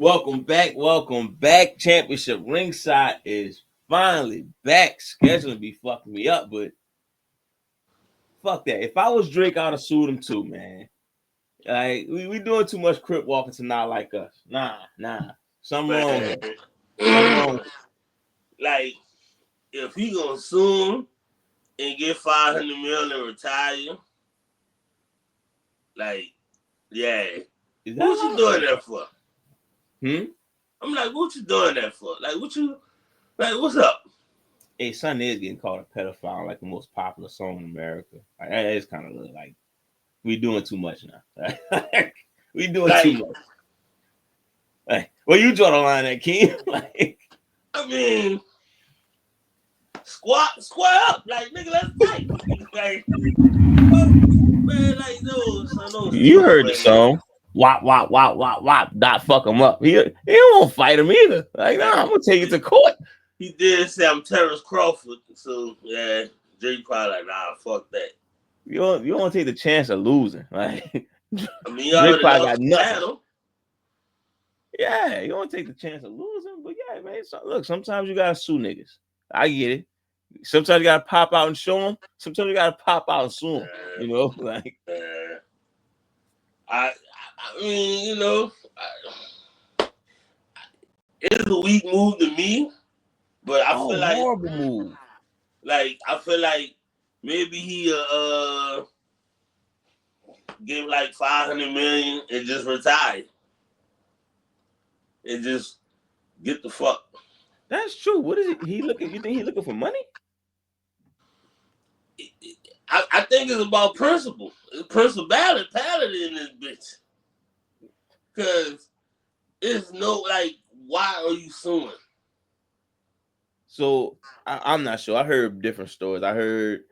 Welcome back. Championship Ringside is finally back. Scheduling be fucking me up, but fuck that. If I was Drake, I'd have sued him too, man. Like we doing too much crip walking to not like us. Nah. Something wrong here. Something wrong. Like, if he gonna sue him and get $500 million and retire, like, yeah. What you doing that for? I'm like, what you doing that for? Like, what's up? Hey, son is getting called a pedophile, like the most popular song in America. Like, that is kind of like we doing too much now. We doing too much. Like, well, you draw the line at King. Like, I mean, square up, like nigga, let's fight. Like, man, like no. You heard the song. Wop, not fuck him up. He don't want to fight him either. Like, nah, I'm gonna take you to court. He did say I'm Terrence Crawford, so yeah, Drake probably like, nah, fuck that. You don't want to take the chance of losing. Like, I mean, you already got nothing. Yeah, you don't want to take the chance of losing, but yeah, man. So, look, sometimes you gotta sue niggas. I get it. Sometimes you gotta pop out and show them. Sometimes you gotta pop out and sue them. You know, like. I mean, it's a weak move to me, but I feel like horrible move. Like, I feel like maybe he give like $500 million and just retire and just get the fuck. That's true. What is it? He looking? You think he looking for money? I think it's about principle. Principality in this bitch. Because it's like, why are you suing? So I'm not sure. I heard different stories. I heard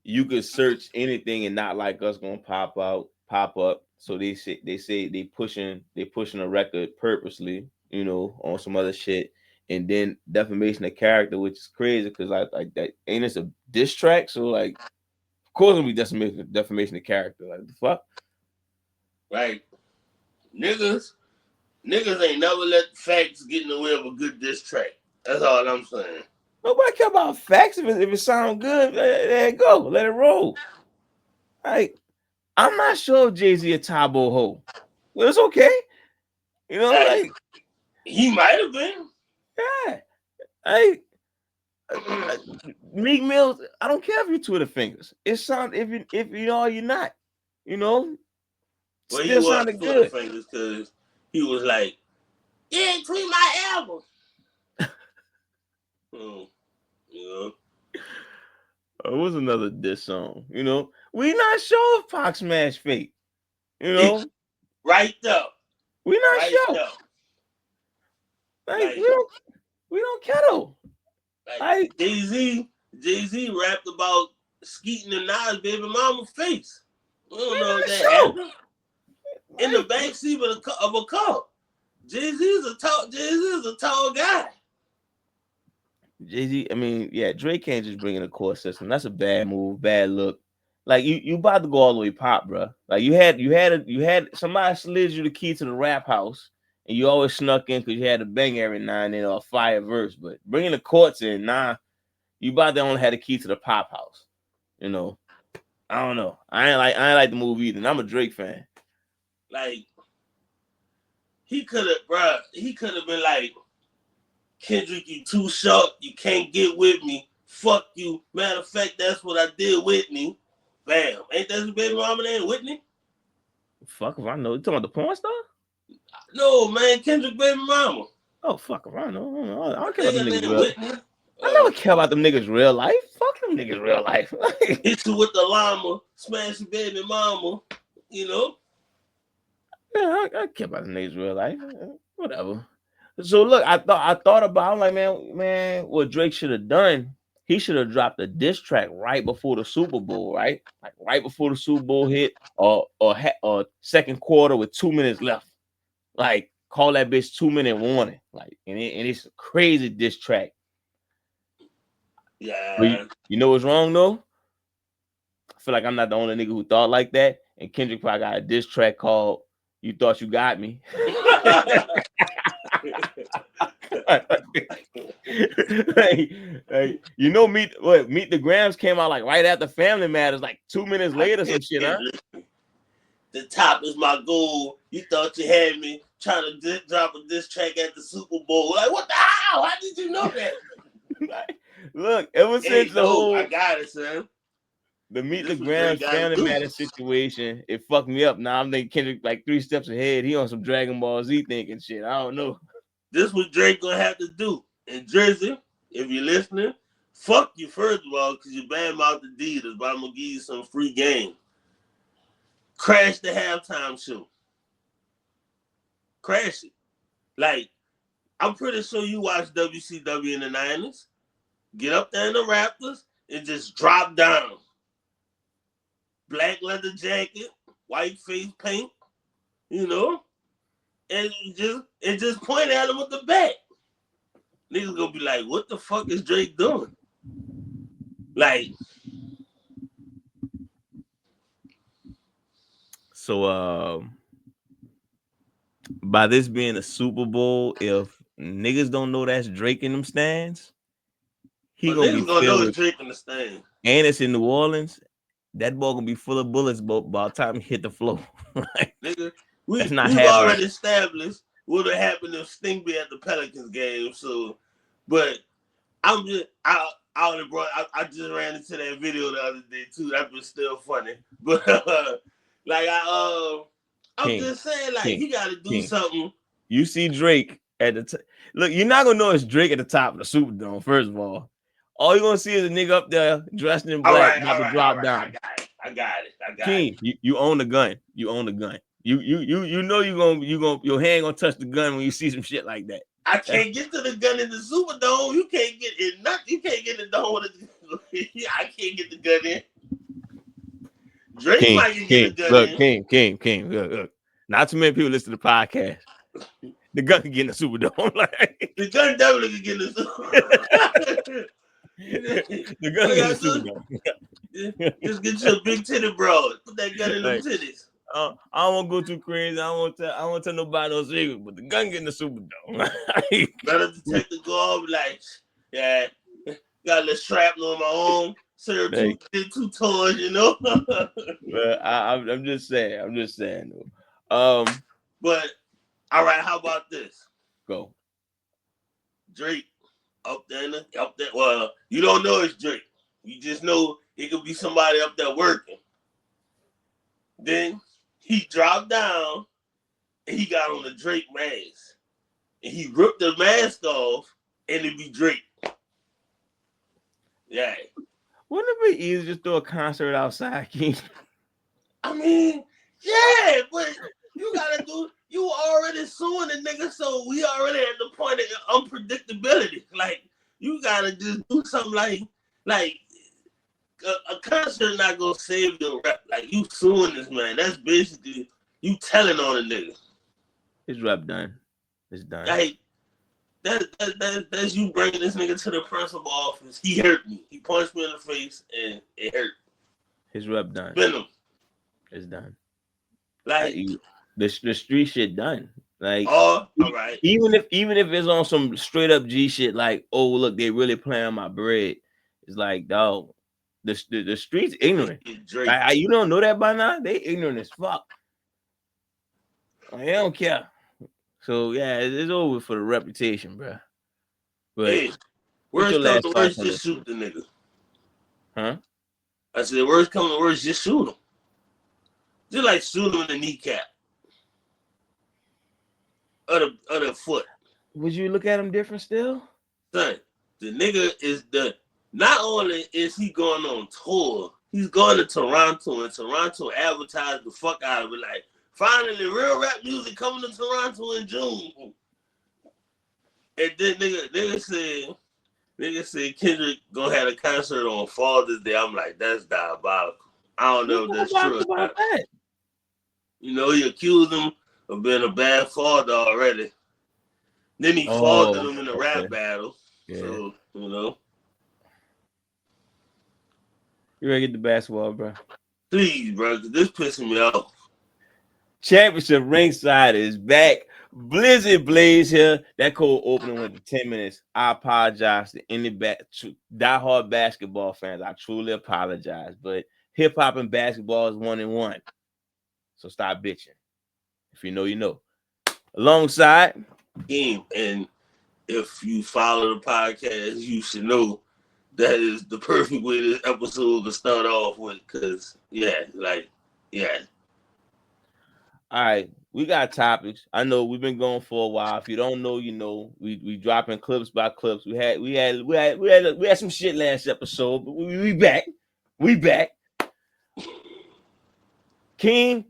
you could search anything and not like us gonna pop up. So they say they pushing a record purposely, on some other shit. And then defamation of character, which is crazy because like that ain't this a diss track? So like, of course it'll be defamation of character. Like the fuck? Right. Niggas ain't never let facts get in the way of a good diss track. That's all I'm saying. Nobody care about facts. If it sounds good, let it go. Let it roll. Like, I'm not sure if Jay-Z a Tabo Ho. Well, it's okay. Like he might have been. Yeah. Meek Mills, I don't care if you Twitter fingers. It sound if you know or you're not. Well, still sounded good. Fingers because he was like, "You ain't tweet my album." It was another diss song. We not sure if Pac smashed Fate. Right there. We not sure. Like, we don't care though. Like Jay-Z rapped about skeeting and Nas baby mama's face. We don't know if that happened. In the backseat of a car. Jay-Z is a tall guy. Jay-Z, I mean, yeah, Drake can't just bring in a court system. That's a bad move, bad look. Like you about to go all the way pop, bro. Like you had somebody slid you the key to the rap house, and you always snuck in because you had to bang every now and then or a fire verse. But bringing the courts in, nah, you about to only have the key to the pop house. I don't know. I ain't like the move either. And I'm a Drake fan. Like he could have been like, Kendrick, you too short. You can't get with me. Fuck you. Matter of fact, that's what I did, Whitney. Bam. Ain't that his baby mama name, Whitney? Fuck if I know. You talking about the porn star? No, man. Kendrick baby mama. Oh, fuck if I know. I don't care about them niggas. I never care about them niggas real life. Fuck them niggas real life. Hit you with the llama. Smash your baby mama. Yeah, I care about them niggas real life. Whatever. So look, I thought about. I'm like, man, what Drake should have done. He should have dropped a diss track right before the Super Bowl, right? Like right before the Super Bowl hit, or second quarter with 2 minutes left. Like call that bitch 2-minute warning. Like and it's a crazy diss track. Yeah. But you know what's wrong though? I feel like I'm not the only nigga who thought like that. And Kendrick probably got a diss track called "You Thought You Got Me." You know, Meet the Grams came out like right after Family Matters, like 2 minutes later, some shit, huh? The top is my goal. You thought you had me trying to drop a diss track at the Super Bowl. Like, what the hell? How did you know that? Look, ever since the whole I got it, son. The Meet the Grams Family Matters situation, it fucked me up. Now I'm thinking Kendrick like 3 steps ahead. He on some Dragon Ball Z thinking shit. I don't know. This what Drake gonna have to do. And Drizzy, if you're listening, fuck you first of all, because you badmouthed Adidas, but I'm gonna give you some free game. Crash the halftime show. Crash it. Like, I'm pretty sure you watched WCW in the 90s. Get up there in the Raptors and just drop down. Black leather jacket, white face paint, you know, and just point at him with the bat. Niggas gonna be like, what the fuck is Drake doing? Like, so by this being a Super Bowl, if niggas don't know that's Drake in them stands, he gonna be gonna filled know with Drake in the stand. And it's in New Orleans. That ball gonna be full of bullets by the time he hit the floor. Like, nigga, that's not we've happening. already established what would have happened if Sting be at the Pelicans game. So, but I'm just I just ran into that video the other day too. That was still funny. But like I'm just saying, like, he got to do something. You see Drake at the look. You're not gonna know it's Drake at the top of the Superdome. First of all you're gonna see is a nigga up there dressed in black about to drop down. I got it. King, you own the gun. You own the gun. You know your hand gonna touch the gun when you see some shit like that. I can't get to the gun in the Superdome. You can't get it. You can't get the dome. I can't get the gun in. Drake might get the gun in. King. Look. Not too many people listen to the podcast. The gun can get in the Superdome. Like, the gun definitely can get in the Superdome. The gun can get in the Superdome. Just get you a big titty broad. Put that gun in them titties. I don't want to go too crazy. I don't want to tell nobody no secret, but the gun get in the Superdome. Better detective go off like, yeah, got a little shrapnel on my arm. Sir, two toys, you know. I'm just saying. But all right, how about this? Go. Drake up there. Well, you don't know it's Drake. You just know it could be somebody up there working. Then he dropped down and he got on the Drake mask. And he ripped the mask off and it be Drake. Yeah. Wouldn't it be easy to just throw a concert outside, King? I mean, yeah, but you already suing the nigga, so we already at the point of unpredictability. Like, you gotta just do something like a concert not gonna save your rep. Like, you suing this man. That's basically you telling on a nigga. His rep done. It's done. Like, that's you bringing this nigga to the principal office. He hurt me. He punched me in the face and it hurt. His rep done. Venom. It's done. Like the street shit done. Like, all right. Even if it's on some straight up G shit, like, oh look, they really playing my bread. It's like, dog, the streets ignorant. You don't know that by now? They ignorant as fuck. They don't care. So yeah, it's over for the reputation, bro. But hey, worst come to worst, just shoot the nigga. Huh? I said, worst come to worst, just shoot him. Just like shoot him in the kneecap. Or the foot. Would you look at him different still? Son, the nigga is not only is he going on tour, he's going to Toronto, and Toronto advertised the fuck out of it. Like, finally, real rap music coming to Toronto in June. And then nigga said Kendrick gonna have a concert on Father's Day. I'm like, that's diabolical. I don't know if that's true. About that? You know, he accused him of being a bad father already. Then he faulted him in the rap battle. Yeah. So, you know. You ready to get the basketball, bro? Please, bro, because this pissing me off. Championship Ringside is back. Blizzard Blaze here. That cold opening went to 10 minutes. I apologize to any diehard basketball fans. I truly apologize. But hip hop and basketball is 1-1. So stop bitching. If you know, you know. Alongside Game. And if you follow the podcast, you should know that is the perfect way this episode to start off with. Cause yeah. all right, we got topics. I know we've been going for a while. If you don't know, you know. We dropping clips by clips. We had some shit last episode, but we back. We back. King,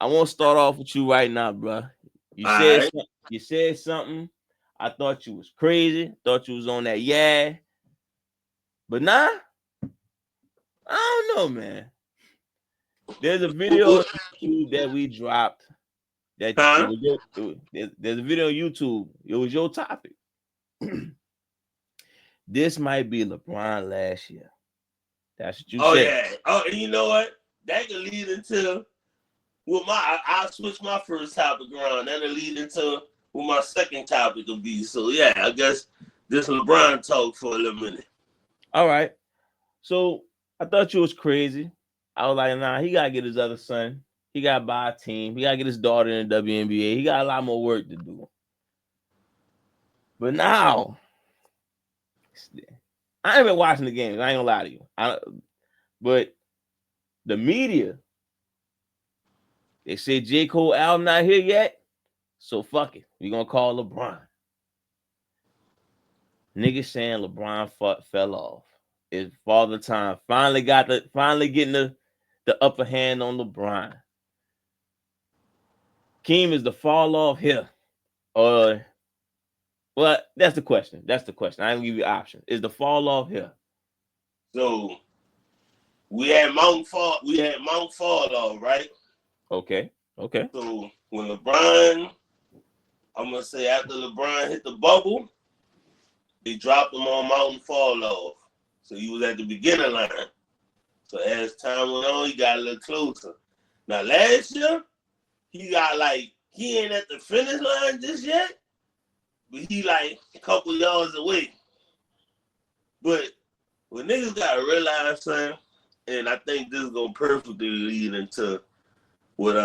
I want to start off with you right now, bro. You said something. I thought you was crazy. Thought you was on that but nah. I don't know, man. There's a video on YouTube that we dropped. There's a video on YouTube. It was your topic. This might be LeBron last year. That's what you said. Oh yeah. Oh, and you know what? That can lead into I'll switch my first topic around. That'll lead into what my second topic will be. So yeah, I guess this LeBron talk for a little minute. All right. So I thought you was crazy. I was like, nah, he gotta get his other son. He gotta buy a team. He gotta get his daughter in the WNBA. He got a lot more work to do. But now, I ain't been watching the games. I ain't gonna lie to you. But the media, they say J. Cole album not here yet. So fuck it. We gonna call LeBron. Niggas saying LeBron fell off. It's father time. Finally getting the upper hand on LeBron. Keem, is the fall off here? Well, that's the question. I ain't gonna give you options. Is the fall off here? So we had Mount Fall off, right? Okay. So when LeBron, I'm gonna say after LeBron hit the bubble, they dropped him on Mountain Fall off. So he was at the beginning line. So as time went on, he got a little closer. Now last year, he ain't at the finish line just yet, but he like a couple yards away. But what niggas gotta realize, son, and I think this is gonna perfectly lead into what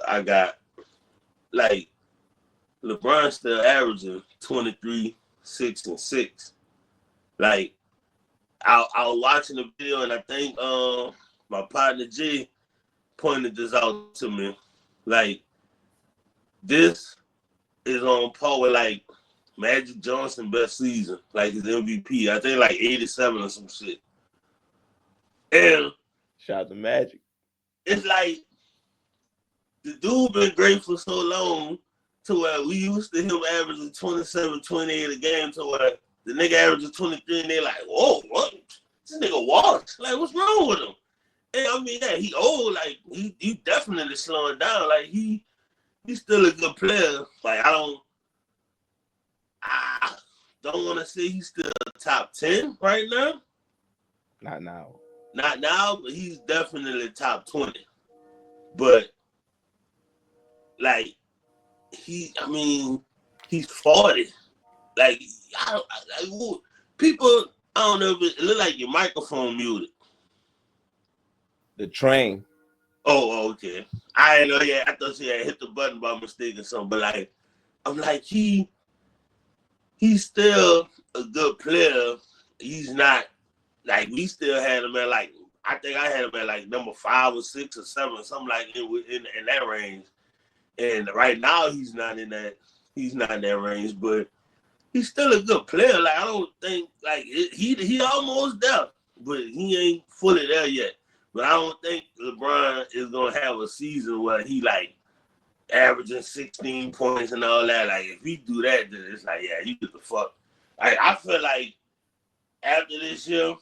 I got. Like LeBron still averaging 23, 6, and 6. Like I was watching the video and I think my partner G pointed this out to me. Like this is on par with like Magic Johnson best season, like his MVP. I think like 87 or some shit. And shout out to Magic. It's like the dude been great for so long to where we used to him averaging 27, 28 a game to where the nigga averages 23 and they like, whoa, what? This nigga washed. Like, what's wrong with him? And I mean, yeah, he old. Like, he definitely slowing down. Like, he's still a good player. Like, I don't want to say he's still top 10 right now. Not now. Not now, but he's definitely top 20. But, like, he's 40. Like, people, I don't know if it look like your microphone muted. The train. Oh, okay. I didn't know. Yeah, I thought she had hit the button by mistake or something. But like, I'm like, he's still a good player. He's not like we still had him at like I think I had him at like number 5 or 6 or 7, something like in that range. And right now he's not in that range, but he's still a good player. Like I don't think like he almost there, but he ain't fully there yet. But I don't think LeBron is gonna have a season where he like averaging 16 points and all that. Like if he do that, then it's like yeah, you get the fuck. I feel like after this year,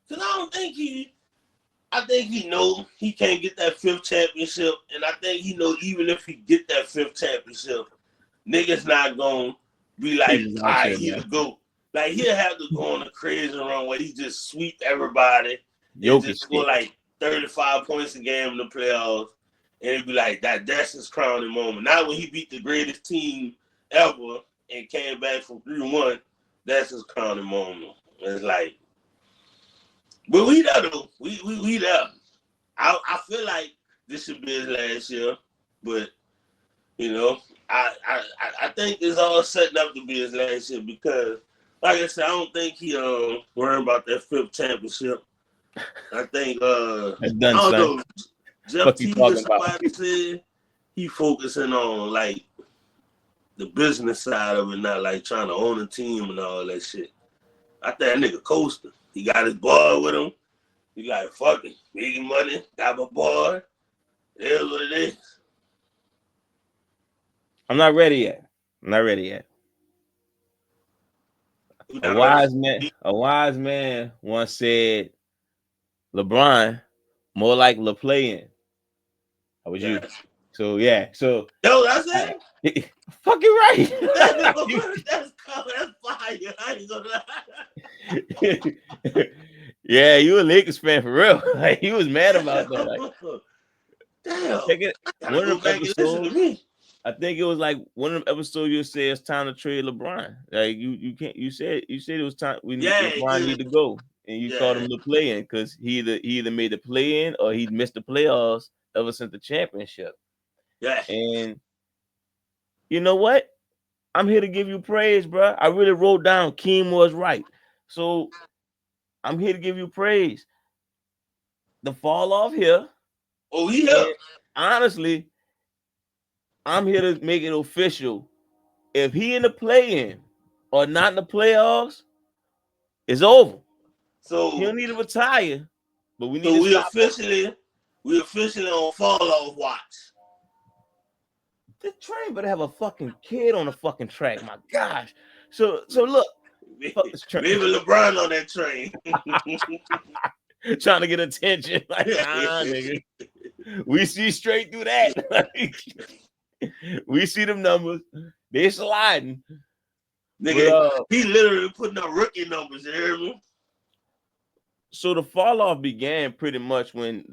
because I think he know he can't get that 5th championship, and I think he know even if he get that 5th championship, niggas not gonna be like, all right, he the GOAT. Like he'll have to go on a crazy run where he just sweep everybody and just score like 35 points a game in the playoffs, and it'd be like that's his crowning moment. Now when he beat the greatest team ever and came back from 3-1, that's his crowning moment. It's like, but we there though. We there. I feel like this should be his last year, but you know, I think it's all setting up to be his last year because, like I said, I don't think he worrying about that 5th championship. I think That's I done, don't son. know. Jeff Fuck you Teague or talking about? somebody said he focusing on like the business side of it, not like trying to own a team and all that shit. I think that nigga coasting. He got his boy with him. He like fucking making money. Got my boy. It is what it is. I'm not ready yet. I'm not ready yet. You A not ready? wise man once said, LeBron, more like LaPlayin. How was Yeah. you? So yeah, so Yo, that's it. fucking right. That's fire. I ain't gonna lie. Yeah, you a Lakers fan for real. Like he was mad about that. Like Damn. take it Gotta one go of them back and listen to episodes. me. I think it was like one of them episodes you said it's time to trade LeBron. Like you can't you said it was time Yeah, LeBron need to go. And you called yeah, him the play in because he either made the play in or he missed the playoffs ever since the championship. yeah. And you know what? I'm here to give you praise, bro. I really wrote down Keem was right. So I'm here to give you praise. The fall off here. Oh, he here. And honestly, I'm here to make it official. If he in the play-in or not in the playoffs, it's over. He So, don't need to retire, but we need so to we stop. officially on fall off watch. The train better have a fucking kid on the fucking track. My gosh. So look, fuck this train. Maybe LeBron on that train. Trying to get attention. Like, nah, nigga. We see straight through that. We see them numbers. They sliding. Nigga, But, he literally putting up rookie numbers, you hear me? so the fall off began pretty much when,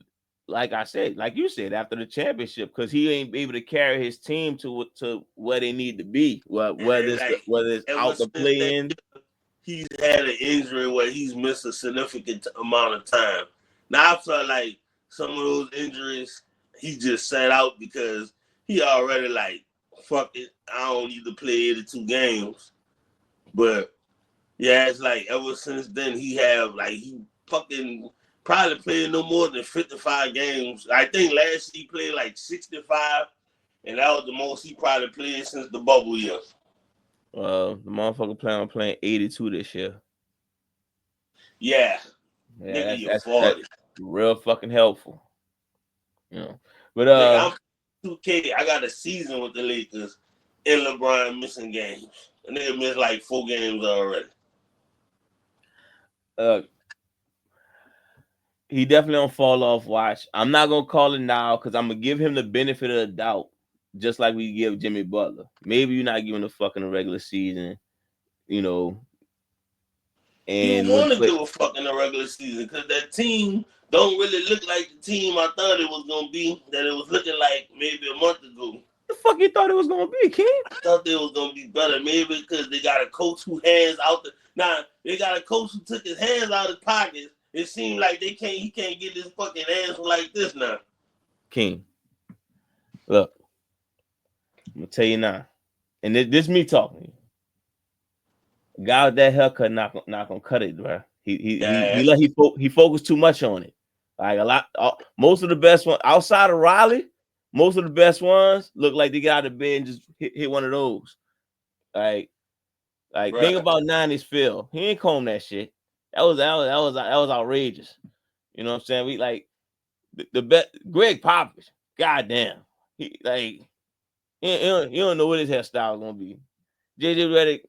like I said, like you said, after the championship, because he ain't able to carry his team to where they need to be. Whether it's ever out the since that play-in. he's had an injury where he's missed a significant amount of time. Now I felt like some of those injuries he just sat out because he already like, fuck it, I don't need to play 82 games. But yeah, it's like ever since then he fucking probably played no more than 55 games. I think last year he played like 65, and that was the most he probably played since the bubble year. The motherfucker plan on playing 82 this year. Yeah, Yeah, nigga, you're that's 40. real fucking helpful. You know. But Nigga, I'm 2K. I got a season with the Lakers and LeBron missing games. And nigga missed like 4 games already. He definitely don't fall off watch. I'm not gonna call it now because I'm gonna give him the benefit of the doubt, just like we give Jimmy Butler. Maybe you're not giving a fuck in the regular season, you know. You And when want to give a fuck in the regular season because that team don't really look like the team I thought it was going to be, that it was looking like maybe a month ago. the fuck you thought it was gonna be, King? I thought they was going to be better, maybe because they got a coach who hands out the... Nah, they got a coach who took his hands out of his pockets. It seemed like he can't get his fucking hands like this now. King, look, I'm gonna tell you now, and this me talking. Guy with that haircut not gonna cut it, bro. He focused too much on it. Like most of the best ones outside of Riley, most of the best ones look like they got out of bed and just hit one of those. Like think about 90s Phil. He ain't comb that shit. That was outrageous. You know what I'm saying? We like the best Greg Popovich. Goddamn. He like you don't know what his hairstyle is gonna be. JJ Redick,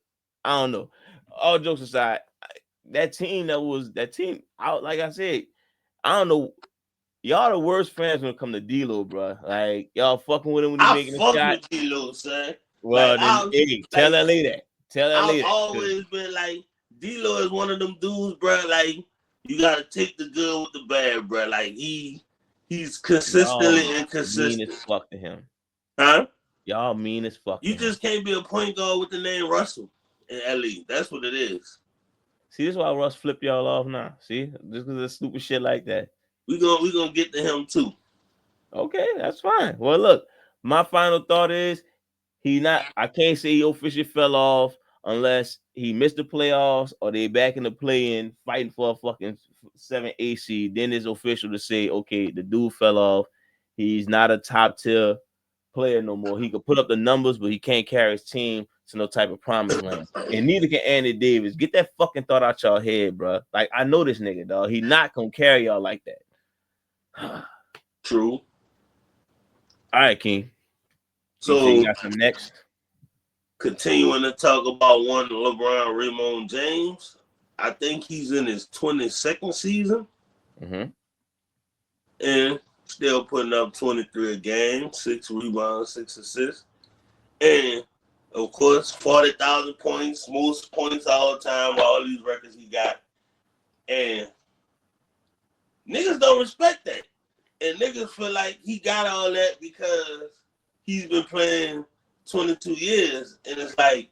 I don't know. All jokes aside, that team out, like I said, I don't know. Y'all the worst fans when it come to D-Lo, bro. Like y'all fucking with him when he making a shot. With D-Lo, son. Well, then hey, tell LA that. Tell LA I've that. always been like, D-Lo is one of them dudes, bro. Like, you gotta take the good with the bad, bro. Like he He's Y'all consistently mean as inconsistent. fuck to him. Huh? Y'all mean as fuck You to him. just can't be a point guard with the name Russell in LA. That's what it is. See, this is why Russ flip y'all off now. See, just because of stupid shit like that. We gonna get to him too. Okay, that's fine. Well, look, my final thought is he not. I can't say he officially fell off unless he missed the playoffs or they back in the play-in fighting for a fucking 7 AC. Then it's official to say, okay, the dude fell off. He's not a top tier player no more. He could put up the numbers, but he can't carry his team to no type of promised land. And neither can Andy Davis. Get that fucking thought out y'all head, bro. Like I know this nigga, dog. He not gonna carry y'all like that. True. All right, King. You say you So got some next? continuing to talk about one LeBron Raymond James. I think he's in his 22nd season Mm-hmm. and still putting up 23 a game, 6 rebounds, 6 assists. And of course, 40,000 points, most points all time, all these records he got. And niggas don't respect that. And niggas feel like he got all that because he's been playing 22 years. And it's like,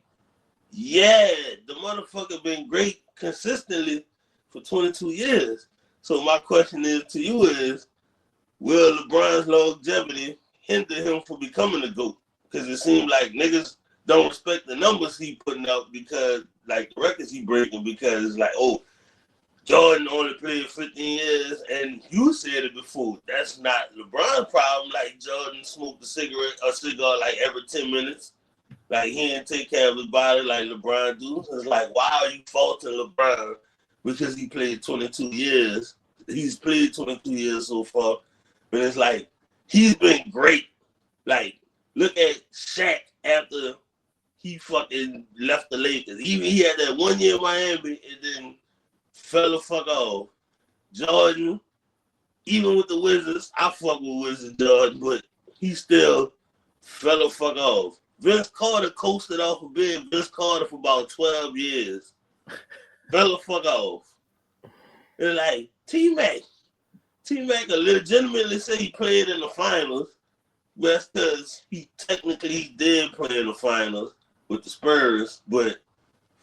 yeah, the motherfucker been great consistently for 22 years. So my question is to you is, will LeBron's longevity hinder him from becoming a GOAT? Because it seems like niggas don't respect the numbers he putting out because, like, the records he breaking because it's like, oh, Jordan only played 15 years, and you said it before. That's not LeBron's problem. Like, Jordan smoked a cigar like every 10 minutes. Like, he didn't take care of his body like LeBron do. It's like, why are you faulting LeBron because he played 22 years? He's played 22 years so far. But it's like, he's been great. Like, look at Shaq after he fucking left the Lakers. Even he had that 1 year in Miami and then fell the fuck off. Jordan, even with the Wizards, I fuck with Wizards Jordan, but he still fell the fuck off. Vince Carter coasted off of being Vince Carter for about 12 years. Fell the fuck off. And like, T-Mac will legitimately say he played in the finals. That's because he technically did play in the finals with the Spurs, but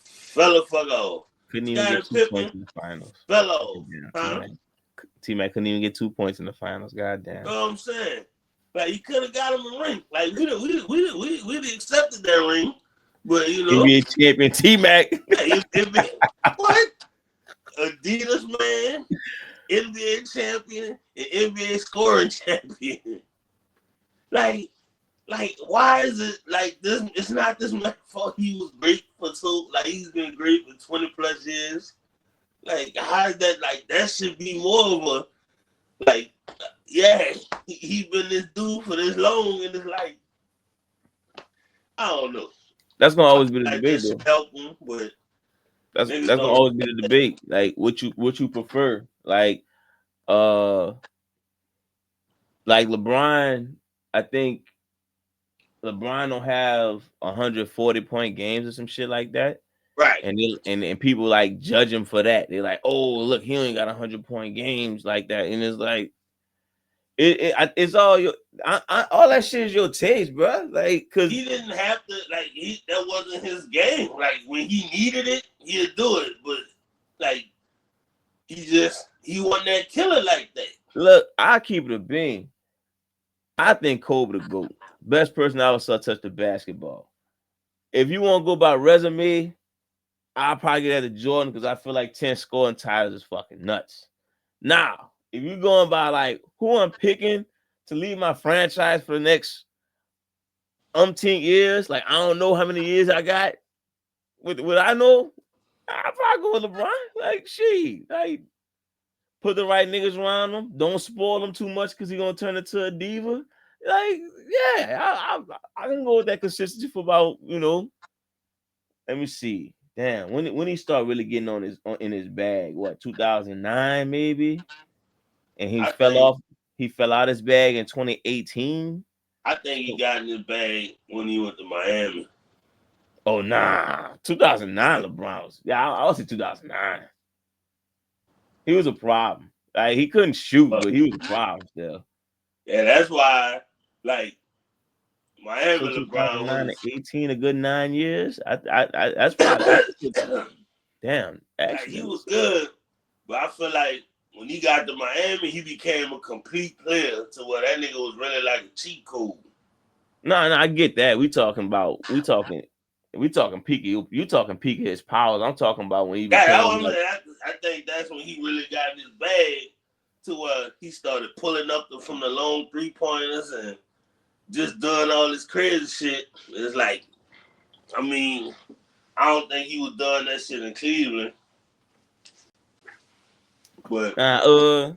fell the fuck off. Couldn't even Scottie get 2 points Pippen in the finals. fell off. Huh? T-Mac. T-Mac couldn't even get 2 points in the finals. Goddamn. You know what I'm saying? Like, he could have got him a ring. Like, we'd accepted that ring, but, you know, NBA champion T-Mac. what? Adidas man, NBA champion, and NBA scoring champion. Like, why is it like this? It's not this man's fault. He was great for he's been great for 20 plus years. Like, how is that? Like, that should be more of a, like, yeah, he been this dude for this long, and it's like, I don't know. That's gonna always be the Like, debate, that should though. help him, but That's niggas that's gonna don't. always be the debate. Like, what you prefer? Uh, like LeBron. I think LeBron don't have 140-point games or some shit like that. Right. And people like judge him for that. They're like, oh, look, he only got 100-point games like that, and it's like it's all your all that shit is your taste, bro. Like, cause He didn't have to, like, that wasn't his game. Like, when he needed it, he'd do it. But, like, he wasn't that killer like that. look, I keep it a bean. I think Kobe the GOAT, best person I ever saw touch the basketball. If you want to go by resume, I'll probably get that to Jordan because I feel like 10 scoring titles is fucking nuts. Now, if you're going by like who I'm picking to lead my franchise for the next umpteen years, like I don't know how many years I got. With what I know, I'll probably go with LeBron. Like, shit, like put the right niggas around him. Don't spoil him too much because he's gonna turn into a diva. Like, yeah, I can go with that consistency for about, let me see. Damn, when he started really getting in his bag, what 2009 maybe, and he I fell think off. He fell out his bag in 2018. I think he got in his bag when he went to Miami. Oh nah, 2009 LeBron was I would say 2009. He was a problem. Like he couldn't shoot, But but he was a problem still. yeah, that's why like So Miami LeBron 2009 to was 18, a good 9 years. That's probably damn. like Actually, he let me was see. good, but I feel like when he got to Miami, he became a complete player to where that nigga was really like a cheat code. No, I get that. We talking peak. You talking peak of his powers. I'm talking about when he Yeah, that's became what I'm like, saying. I think that's when he really got in his bag to where he started pulling up from the long 3-pointers and just doing all this crazy shit. It's like, I mean, I don't think he was doing that shit in Cleveland, but uh,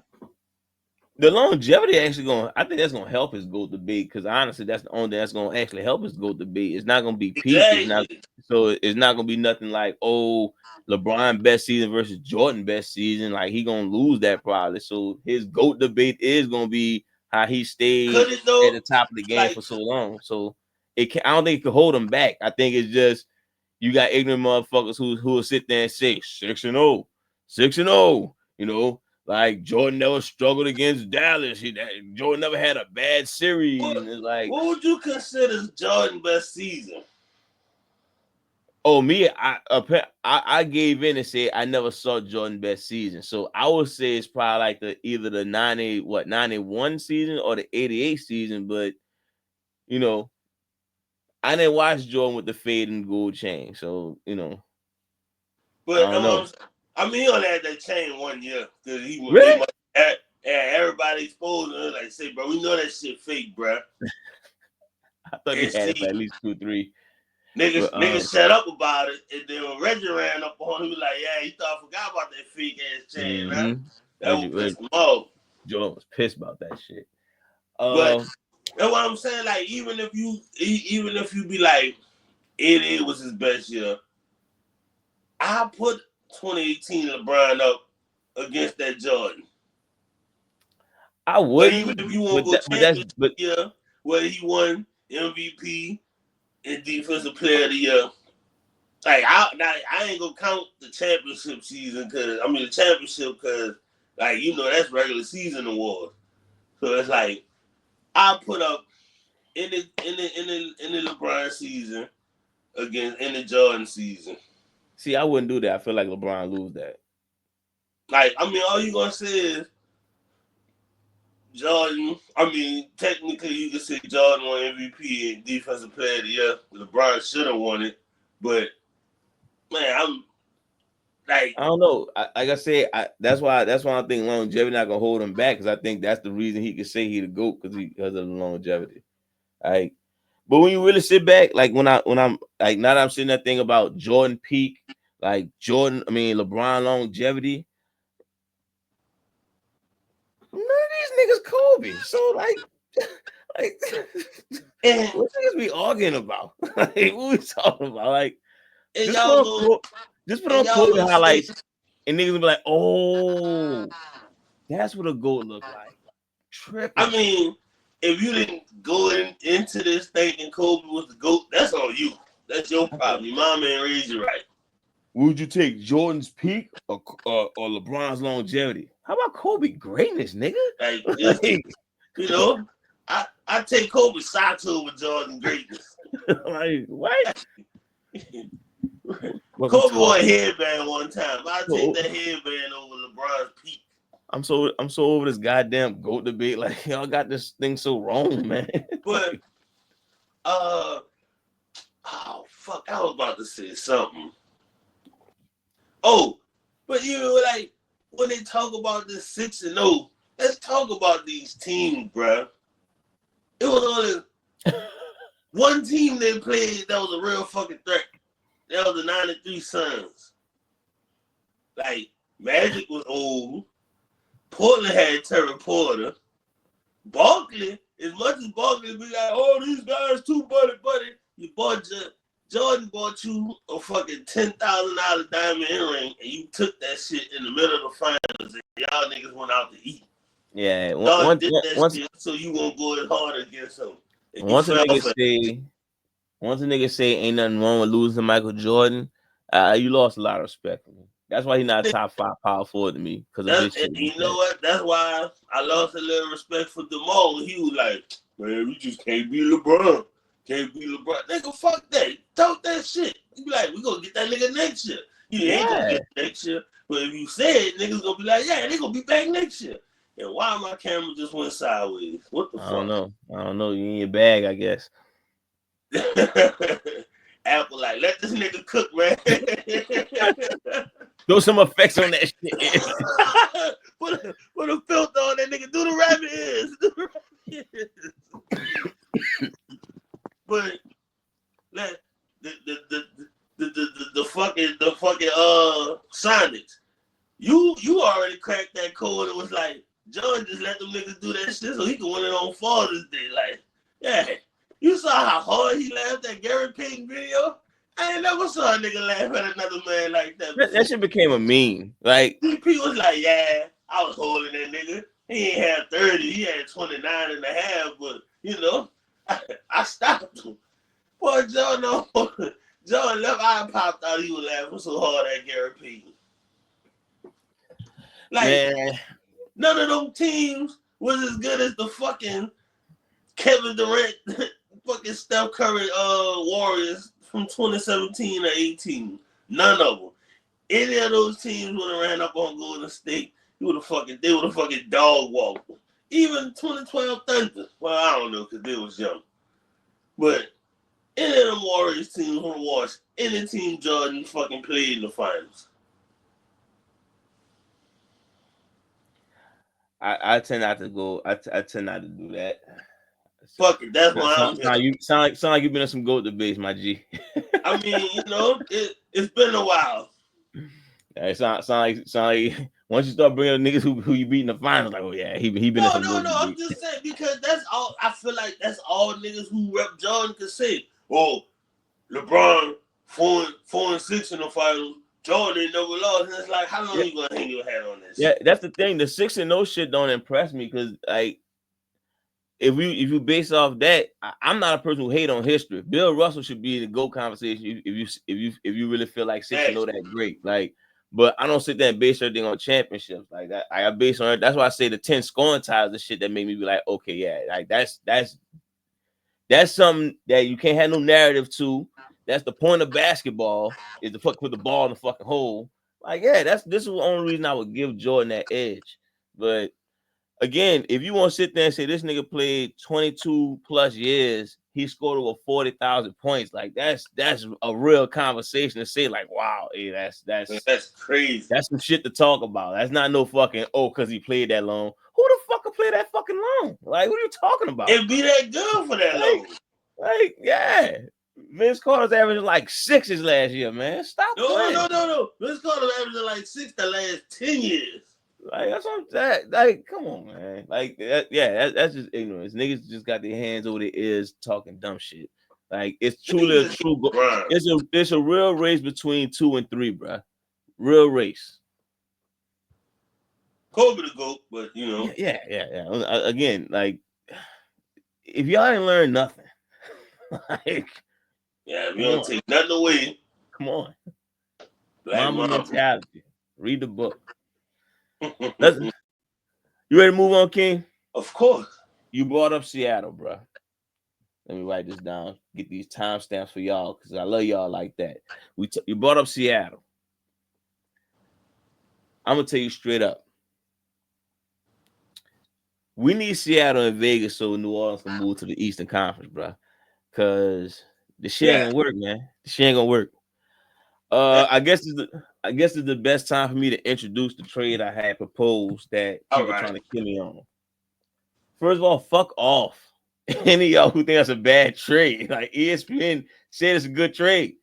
the longevity actually going. I think that's gonna help his GOAT debate because honestly, that's the only thing that's gonna actually help his GOAT debate. It's not gonna be peak. It's not. exactly. So it's not gonna be nothing like LeBron best season versus Jordan best season. Like he gonna lose that probably. So his GOAT debate is gonna be how he stayed Could it at though? the top of the game Like, for so long. So it can. I don't think it could hold him back. I think it's just you got ignorant motherfuckers who will sit there and say 6-0, 6-0. You know, like Jordan never struggled against Dallas. Jordan never had a bad series, what and it's like, what would you consider Jordan best season? oh me, I gave in and said I never saw Jordan best season. So I would say it's probably like either the 91 season or the 88 season. But you know, I didn't watch Jordan with the fade and gold chain, so I But don't know. I mean, he only had that chain 1 year because they Really? must had everybody exposed and like say, bro, we know that shit fake, bro. I thought he And had it for see, at least 2, 3. But niggas shut up about it, and then when Reggie ran up on him, he was like, yeah, he thought I forgot about that fake ass chain, huh? mm-hmm. That would piss him off. Jordan was pissed about that shit. But that's what I'm saying. Like, even if you be like, it was his best year, I put 2018 LeBron up against that Jordan. I But even if wouldn't, you want to but go that's championship year, where he won MVP and defensive player of the year, like I ain't gonna count the championship season the championship because like that's regular season award. So it's like I put up in the LeBron season against in the Jordan season. see, I wouldn't do that. I feel like LeBron lose that. Like all you gonna say is Jordan. I mean, technically you could say Jordan won MVP and defensive player of the year. LeBron should have won it, but man, I'm like I don't know. Like I said, that's why I think longevity not gonna hold him back because I think that's the reason he could say he the GOAT because of the longevity. Like, but when you really sit back, like when I'm like now that I'm sitting there thinking about Jordan peak, like LeBron longevity, none of these niggas Kobe. So like and, what niggas we arguing about? Like what we talking about? Like and just put y'all on go Kobe, just put and on y'all Kobe go say highlights, and niggas will be like, oh, that's what a GOAT look like. I Tripping. mean, if you didn't go into this thinking Kobe was the GOAT, that's on you. That's your problem. Your mama ain't raised you right. Would you take Jordan's peak or LeBron's longevity? How about Kobe greatness, nigga? Like just like, you know, I take Kobe socks over Jordan greatness. like what? Welcome Kobe to wore a headband one time. I take so that headband over LeBron's peak. I'm so over this goddamn GOAT debate. Like y'all got this thing so wrong, man. But uh oh fuck, I was about to say something. Oh, but like when they talk about this 6-0, let's talk about these teams, bruh. It was only one team they played that was a real fucking threat. That was the 93 Suns. Like, Magic was old. Portland had Terry Porter. Barkley, as much as Barkley be like, oh, these guys too buddy. You bought Jordan bought you a fucking $10,000 diamond earring, and you took that shit in the middle of the finals, and y'all niggas went out to eat. Yeah, Y'all did that shit, so you won't go as hard against him. And you once a fell nigga for say once a nigga say ain't nothing wrong with losing to Michael Jordan, you lost a lot of respect for me. That's why he's not a top 5 power forward to me because of That's bitch shit you like know that. what? That's why I lost a little respect for DeMar. He was like, man, we just can't be LeBron. Can't be LeBron. Nigga, fuck that. Talk that shit. You be like, we gonna get that nigga next year. You ain't gonna Yeah, get it next year. But if you say it, niggas gonna be like, yeah, they gonna be back next year. And why my camera just went sideways? What the I don't fuck? know. I don't know. You in your bag, I guess. Apple like, let this nigga cook, man. Throw some effects on that shit. put a filter on that nigga. Do the rabbit ears. Do the rabbit ears. But like, the fucking Sonics. You already cracked that code. It was like John just let them niggas do that shit so he can win it on Father's Day. Like, yeah, you saw how hard he laughed at Gary Payton video. I ain't never saw a nigga laugh at another man like that before. That shit became a meme. Like, DP was like, yeah, I was holding that nigga. He ain't had 30. He had 29 and a half, but, you know, I stopped him. Boy, John, no, John left eye popped out. He was laughing so hard at Gary Payton. Like, man, none of them teams was as good as the fucking Kevin Durant, fucking Steph Curry Warriors from 2017 or 18. None of them. Any of those teams would have ran up on Golden State. They would have fucking dog walked them. Even 2012 Thunder. Well, I don't know because they was young. But any of them Warriors teams would have watched any team Jordan fucking played in the finals. I tend not to go. I tend not to do that. Fuck it, that's why I'm here. Sound like you've been in some GOAT debates, my G. I mean, you know, it's been a while. Yeah, it sound like once you start bringing niggas who you beat in the finals, like, oh yeah, he been in some GOAT No. I'm debates. just saying because that's all. I feel like that's all niggas who rep Jordan could say. Oh, LeBron 4-6 in the finals. Jordan ain't never lost. And it's like, how long you gonna hang your hat on this? Yeah, that's the thing. The 6-0 shit don't impress me because like if you base off that, I'm not a person who hate on history. Bill Russell should be in the GOAT conversation if you really feel like 6-0 that great. Like, but I don't sit there and base everything on championships like that. I base on it. That's why I say the 10 scoring ties the shit that made me be like, okay, yeah, like that's something that you can't have no narrative to. That's the point of basketball is to put the ball in the fucking hole. Like, yeah, this is the only reason I would give Jordan that edge. But again, if you want to sit there and say this nigga played 22 plus years, he scored over 40,000 points, like that's a real conversation to say, like, wow, hey, That's crazy. That's some shit to talk about. That's not no fucking because he played that long. Who the fuck can play that fucking long? Like, what are you talking about? It'd be that good for that long. Like, yeah. Vince Carter's averaging like 6s last year, man. Stop playing. No. Vince Carter averaging like 6 the last 10 years. Like, that's what I'm saying. Like, come on, man. Like, that's just ignorance. Niggas just got their hands over their ears talking dumb shit. Like, it's truly a true it's a real race between 2 and 3, bro. Real race. Kobe the GOAT, but you know. Yeah. Again, like, if y'all ain't learned nothing, like, yeah, we don't take nothing away. Come on. Black Mamba mentality. Read the book. You ready to move on, King? Of course. You brought up Seattle, bro. Let me write this down. Get these timestamps for y'all because I love y'all like that. You brought up Seattle. I'm gonna tell you straight up. We need Seattle and Vegas so New Orleans can move to the Eastern Conference, bro. Cause the shit ain't gonna work, man. The shit ain't gonna work. I guess it's the best time for me to introduce the trade I had proposed that people trying to kill me on. First of all, fuck off. Any of y'all who think that's a bad trade. Like ESPN said it's a good trade.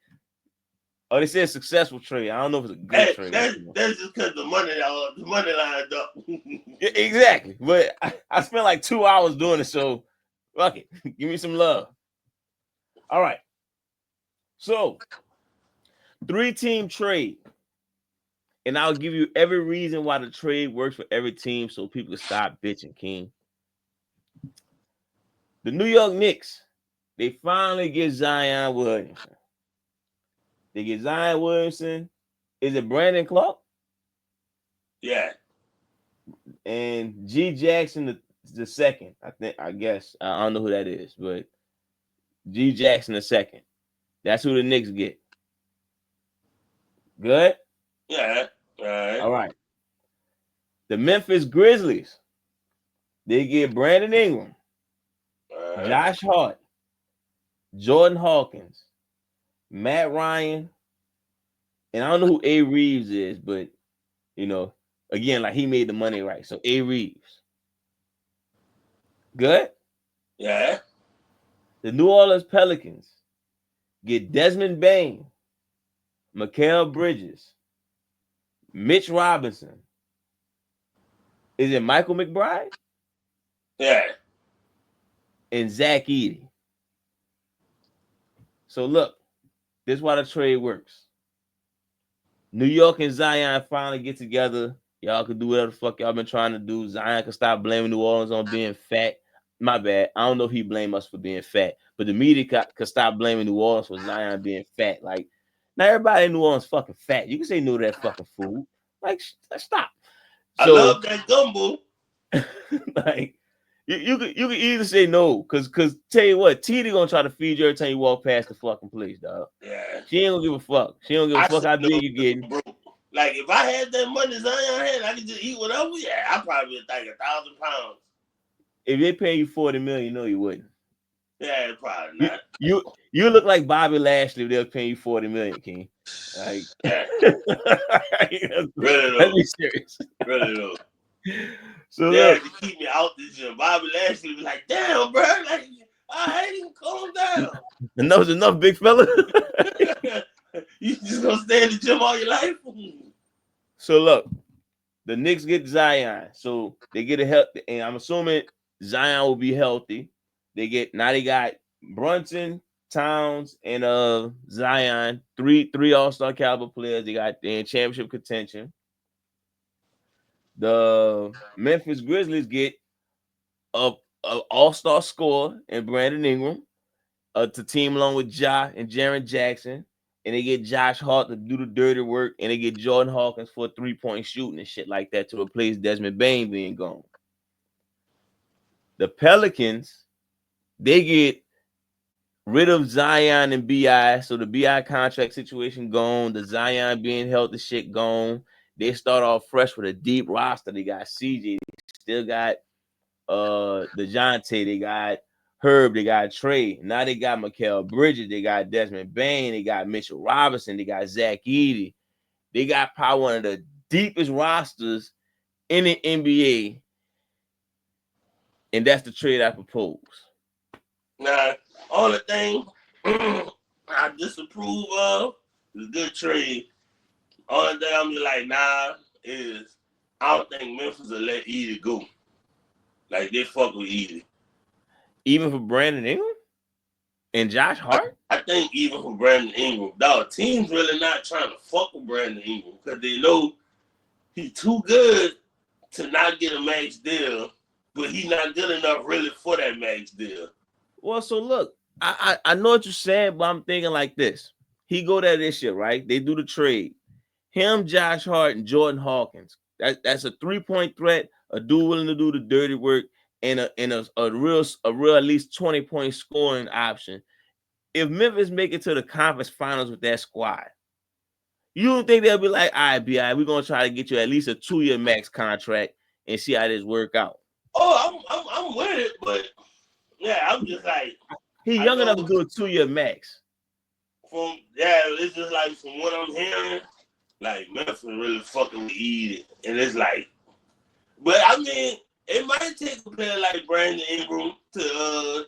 Oh, they said a successful trade. I don't know if it's a good trade. That's just because the money lined up. Yeah, exactly. But I spent like 2 hours doing it, so fuck it. Give me some love. All right. So 3-team trade. And I'll give you every reason why the trade works for every team so people can stop bitching, King. The New York Knicks, they finally get Zion Williamson. They get Zion Williamson. Is it Brandon Clark Yeah. and G Jackson the second? I think. I guess I don't know who that is, but G Jackson the second. That's who the Knicks get. Good. Yeah. All right. All right. The Memphis Grizzlies. They get Brandon Ingram, All right. Josh Hart, Jordan Hawkins, Matt Ryan, and I don't know who A. Reeves is, but you know, again, like he made the money right. So A. Reeves. Good. Yeah. The New Orleans Pelicans get Desmond Bain, Mikal Bridges, Mitch Robinson. Is it Michael McBride? Yeah. And Zach Edey. So look, this is why the trade works. New York and Zion finally get together. Y'all can do whatever the fuck y'all been trying to do. Zion can stop blaming New Orleans on being fat. My bad. I don't know if he blame us for being fat, but the media could stop blaming New Orleans for Zion being fat. Like, now everybody in New Orleans fucking fat. You can say no to that fucking food. Like, stop. I So, love that gumbo. like, you can either say no, cause tell you what, TD gonna try to feed you every time you walk past the fucking place, dog. Yeah. She ain't gonna give a fuck. She don't give a I fuck say how no big you because getting. I'm broke. Like if I had that money Zion had, I could just eat whatever. Yeah, I'd probably be like 1,000 pounds. If they pay you 40 million, you know you wouldn't. Yeah, probably You not. you look like Bobby Lashley if they're paying you 40 million, King. Like, Yeah, let's really though. be serious. Really though. So They had look, to keep me out this gym. Bobby Lashley was like, damn, bro, like I hate him, calm down. enough's enough, big fella. You just gonna stay in the gym all your life? So look, the Knicks get Zion. So they get a help, and I'm assuming Zion will be healthy. They got Brunson, Towns, and Zion, three all-star caliber players. They got in championship contention. The Memphis Grizzlies get a all-star scorer in Brandon Ingram, to team along with Ja and Jaren Jackson, and they get Josh Hart to do the dirty work, and they get Jordan Hawkins for 3-point shooting and shit like that to replace Desmond Bain being gone. The Pelicans, they get rid of Zion and BI, so the BI contract situation gone, the Zion being healthy shit gone. They start off fresh with a deep roster. They got CJ, they still got DeJounte, they got Herb, they got Trey. Now they got Mikal Bridges, they got Desmond Bain, they got Mitchell Robinson, they got Zach Edey. They got probably one of the deepest rosters in the NBA, and that's the trade I propose. Nah, only thing I disapprove of is good trade. Only thing I'm just like, nah, is I don't think Memphis will let Edie go. Like they fuck with Edie. Even for Brandon Ingram and Josh Hart? I think even for Brandon Ingram, dog, teams really not trying to fuck with Brandon Ingram because they know he's too good to not get a max deal, but he's not good enough really for that max deal. Well, so look, I know what you're saying, but I'm thinking like this. He go there this year, right? They do the trade. Him, Josh Hart, and Jordan Hawkins. That's a 3-point threat, a dude willing to do the dirty work, and a real at least 20-point scoring option. If Memphis make it to the conference finals with that squad, you don't think they'll be like, all right, BI, we're gonna try to get you at least a 2-year max contract and see how this work out. Oh, I'm with it, but yeah, I'm just like He I young enough to know do a 2-year max. it's just like from what I'm hearing, like Memphis really fucking with Edie, and it's like, but I mean, it might take a player like Brandon Ingram to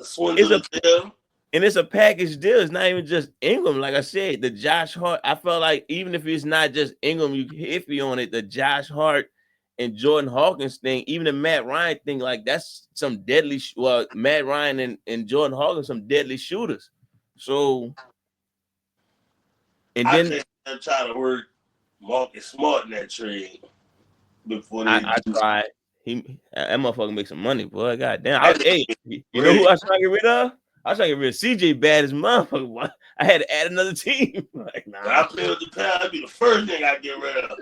swing to the deal. And it's a package deal. It's not even just Ingram. Like I said, the Josh Hart, I felt like even if it's not just Ingram, you iffy on it. The Josh Hart and Jordan Hawkins thing, even the Matt Ryan thing, like that's some deadly. Well, Matt Ryan and Jordan Hawkins, some deadly shooters. So, and I then think they'll try to work Marcus Smart in that trade before they I do. tried. That motherfucker make some money, boy. Goddamn. That Hey, nigga you know who great. I was trying to get rid of? I was trying to get rid of CJ bad as motherfucker. I had to add another team. Like, When nah. I play with the Pels, that'd be the first thing I get rid of.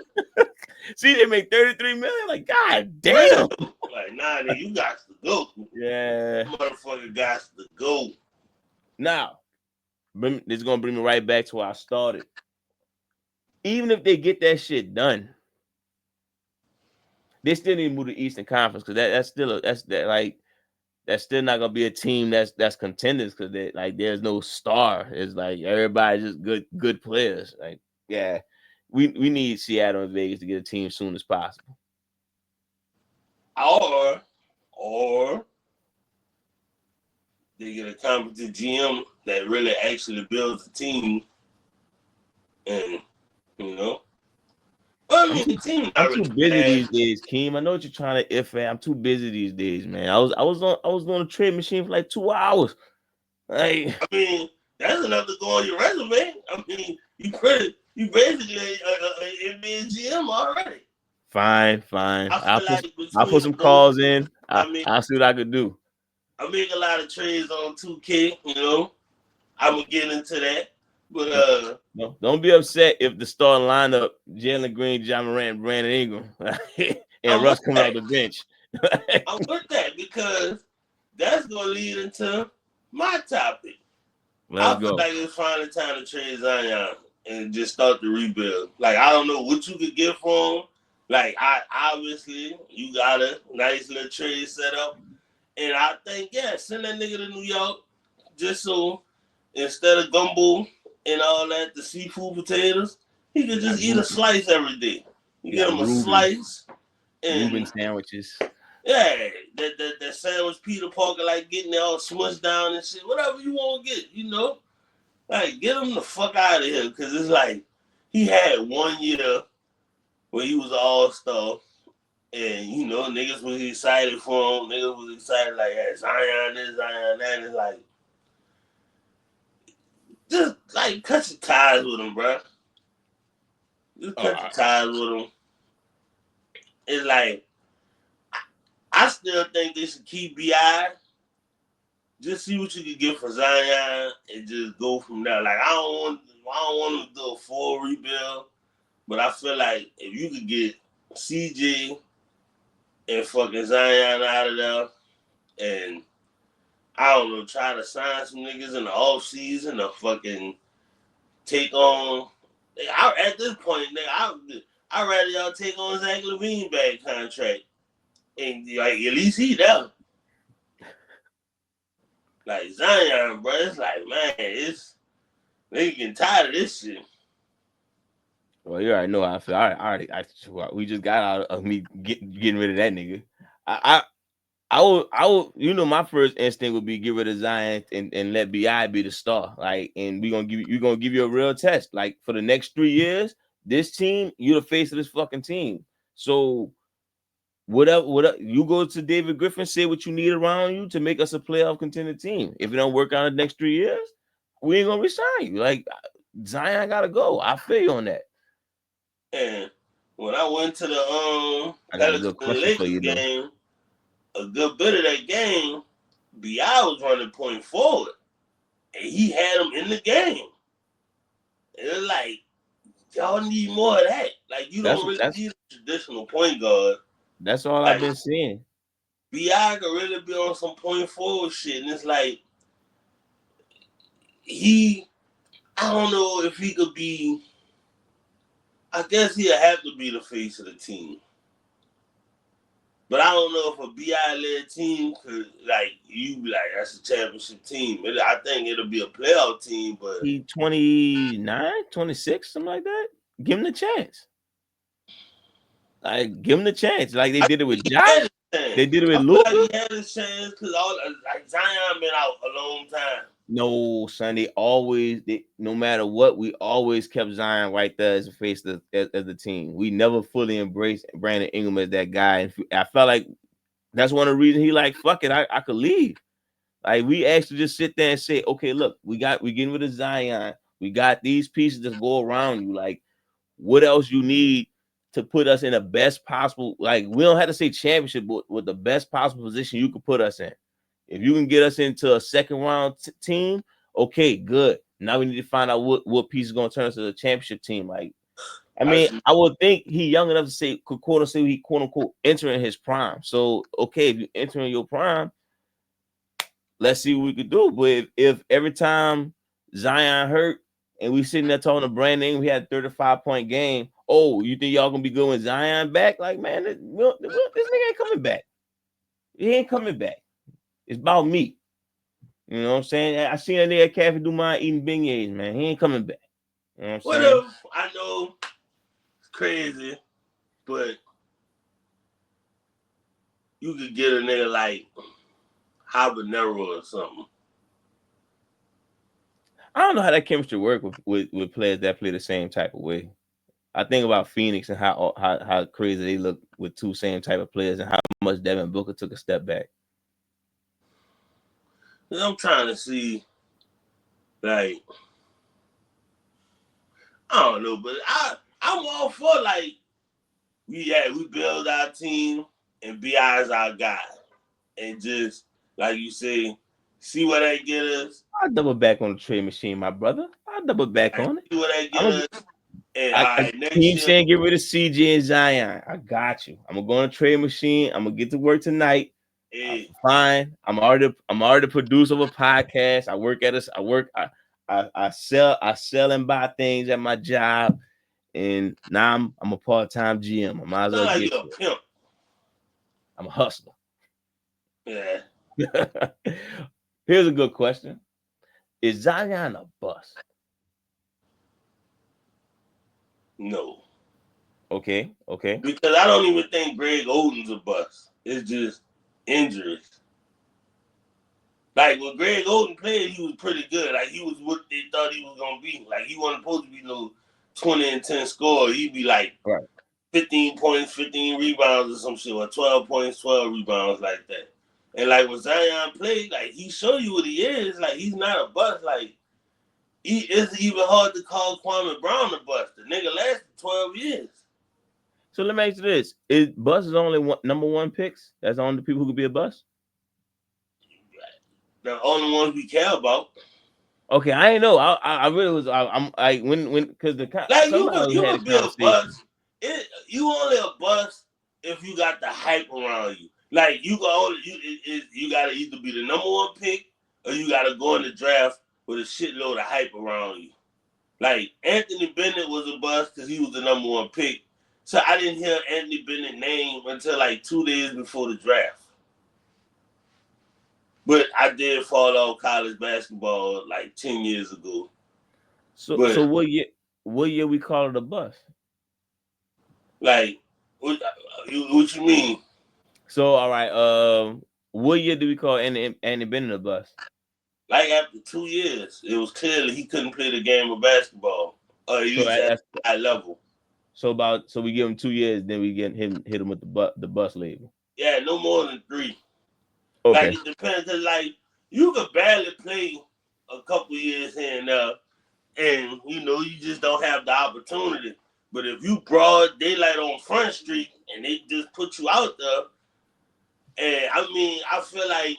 See, they make 33 million. Like, God Real. damn. Like, nah, nigga, you got to go. Yeah. That motherfucker got to go. Now, this is gonna bring me right back to where I started. Even if they get that shit done, they still need to move to Eastern Conference because that's still not gonna be a team that's contenders because there's no star. It's like everybody's just good players. Like, yeah, we need Seattle and Vegas to get a team as soon as possible. Or they get a competent GM that really actually builds a team, and you know, I I'm mean, too the team I'm not too really busy bad. these days, Keem. I know what you're trying to if at. I'm too busy these days, man. I was on a trade machine for like 2 hours. Like, I mean, that's enough to go on your resume. I mean, you basically a NBA GM already. fine. I I'll feel put like I'll put between some both, calls in. I mean, I'll see what I could do. I make a lot of trades on 2K. You know, I'm gonna get into that, but No, don't be upset if the starting lineup: Jalen Green, John Morant, Brandon Ingram, and I'm with Russ coming that. off the bench. I'm with that because that's gonna lead into my topic. Let's I feel go. like it's finally time to trade Zion and just start the rebuild. Like I don't know what you could get for him. Like I obviously you got a nice little trade set up, and I think send that nigga to New York just so instead of gumbo and all that, the seafood potatoes, he could just eat a slice every day. You You get got him a slice Reuben and sandwiches. yeah, that sandwich Peter Parker like getting it all smushed down and shit. Whatever you want to get, you know. Like, get him the fuck out of here, because it's like he had 1 year where he was an all-star, and, you know, niggas was excited for him. Niggas was excited, like, yeah, Zion this, Zion that. It's like, just, like, cut your ties with him, bro. Just cut your ties with him. It's like, I still think they should keep B.I., just see what you can get for Zion and just go from there. Like, I don't want him to do a full rebuild. But I feel like if you could get CJ and fucking Zion out of there, and I don't know, try to sign some niggas in the off season to fucking take on. At this point, nigga, I rather y'all take on Zach LaVine bad contract, and like at least he there. Like Zion, bro, it's like man, nigga getting tired of this shit. Well, you already know how I feel. We just got out of me getting rid of that nigga. I will. You know, my first instinct would be get rid of Zion and let Bi be the star. Like, and you're gonna give you a real test. Like for the next 3 years, this team, you're the face of this fucking team. So whatever, you go to David Griffin, say what you need around you to make us a playoff contender team. If it don't work out in the next 3 years, we ain't gonna resign you. Like Zion gotta go. I feel you on that. And when I went to the I got a Pelicans good and question for Lakers you though. game, a good bit of that game, Bi was running point forward, and he had him in the game. And it's like y'all need more of that. Like you That's don't really that's need a traditional point guard. that's all I've Like been seeing. Bi could really be on some point forward shit, and it's like he. I don't know if he could be. I guess he'll have to be the face of the team. But I don't know if a BI led team could like you be like that's a championship team. I think it'll be a playoff team, but He 29, 26, something like that. Give him the chance. Like, give him the chance. Like they I did it with think he Ja. had his They chance. did it with I feel like Luca. he had his chance because all like Zion been out a long time. No, son. No matter what, we always kept Zion right there as a face of as the team. We never fully embraced Brandon Ingram as that guy. And I felt like that's one of the reasons he like, fuck it, I could leave. Like we actually just sit there and say, okay, look, we getting rid of Zion. We got these pieces that go around you. Like, what else you need to put us in the best possible? Like, we don't have to say championship, but with the best possible position you could put us in. If you can get us into a second round team, okay, good. Now we need to find out what piece is going to turn us to a championship team. Like, I I mean, see. I would think he young enough to say, he quote unquote entering his prime. So, okay, if you entering your prime, let's see what we could do. But if every time Zion hurt and we sitting there talking to Brandon, we had a 35-point game. Oh, you think y'all gonna be good with Zion back? Like, man, this nigga ain't coming back. He ain't coming back. It's about me. You know what I'm saying? I seen that nigga Caffey do mine eating beignets, man. He ain't coming back. You know what I'm What saying? if I know it's crazy, but you could get a nigga like Habanero or something. I don't know how that chemistry work with players that play the same type of way. I think about Phoenix and how crazy they look with two same type of players and how much Devin Booker took a step back. I'm trying to see, like, I don't know, but I'm all for like we build our team and BI is our guy, and just like you say, see what they get us. I double back on the trade machine, my brother. I double back Like, on it. see what they get I'm us, and all I right, next keep year, saying get rid of CJ and Zion. I got you. I'm gonna go on a trade machine. I'm gonna get to work tonight. hey, Fine. I'm already producer of a podcast. I work at us. I sell and buy things at my job, and now I'm a part-time GM. I might as sound well like get you're a to it. pimp. I'm a hustler. Yeah, Here's a good question: is Zion a bust? no, Okay. because I don't even think Greg Oden's a bust. It's just injuries. Like when Greg Oden played, he was pretty good. Like he was what they thought he was gonna be. Like he wasn't supposed to be no 20 and 10 scorer. He'd be like Right. 15 points, 15 rebounds or some shit, or 12 points, 12 rebounds like that. And like when Zion played, like he show you what he is. Like he's not a bust. Like it's even hard to call Kwame Brown a bust. The nigga lasted 12 years. So let me ask you this: is bust is only number one picks? That's the only people who could be a bust? The only ones we care about. Okay, I ain't know. I really was. I'm like when because Like somebody you had a could be a conversation. bust. You only a bust if you got the hype around you. Like you can only you gotta either be the number one pick or you gotta go in the draft with a shitload of hype around you. Like Anthony Bennett was a bust because he was the number one pick. So I didn't hear Anthony Bennett's name until like 2 days before the draft. But I did follow college basketball like 10 years ago. So But what year we call it a bust? like, what you mean? So all right, what year do we call Andy Bennett a bust? Like after 2 years, it was clearly he couldn't play the game of basketball, or at So least at that's a high level. so we give him 2 years, then we hit him with the bust label. Yeah, no more than 3. Like Okay. it depends. Cause like you could barely play a couple years here and there, and you just don't have the opportunity. But if you broad daylight on Front Street and they just put you out there, and I mean, I feel like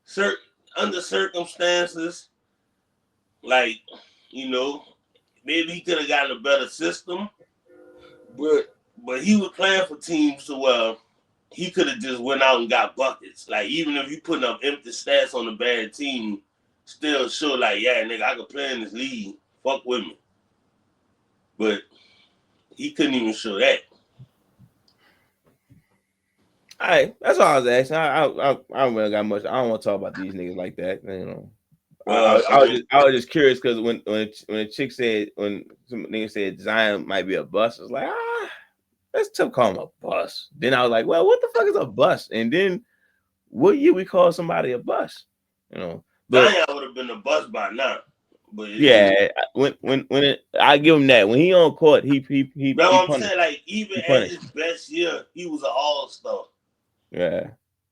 certain under circumstances, like you know, maybe he could have gotten a better system, but he was playing for teams so well he could have just went out and got buckets. Like even if you putting up empty stats on a bad team, still show like yeah nigga I could play in this league. Fuck with me. But he couldn't even show that. All right, that's all I was asking. I don't really got much. I don't want to talk about these niggas like that. You know, Well, I mean, I was just curious because when a chick said when some nigga said Zion might be a bust, I was like let's still call him a bust. Then I was like, well, what the fuck is a bust? And then what year we call somebody a bust? You know, but Zion would have been a bust by now. But it's just yeah, I give him that when he on court, that's he what I'm punished. saying. Like even He at punished. his best year, he was an all-star. Yeah.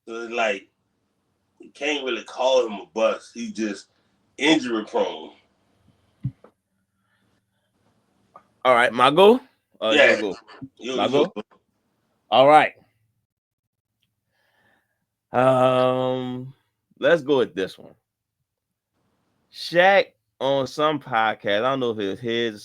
So it's like you can't really call him a bust. He just injury prone. All right, my go. Your Yeah, go. My you go. All right. Let's go with this one. Shaq on some podcast. I don't know if it was his or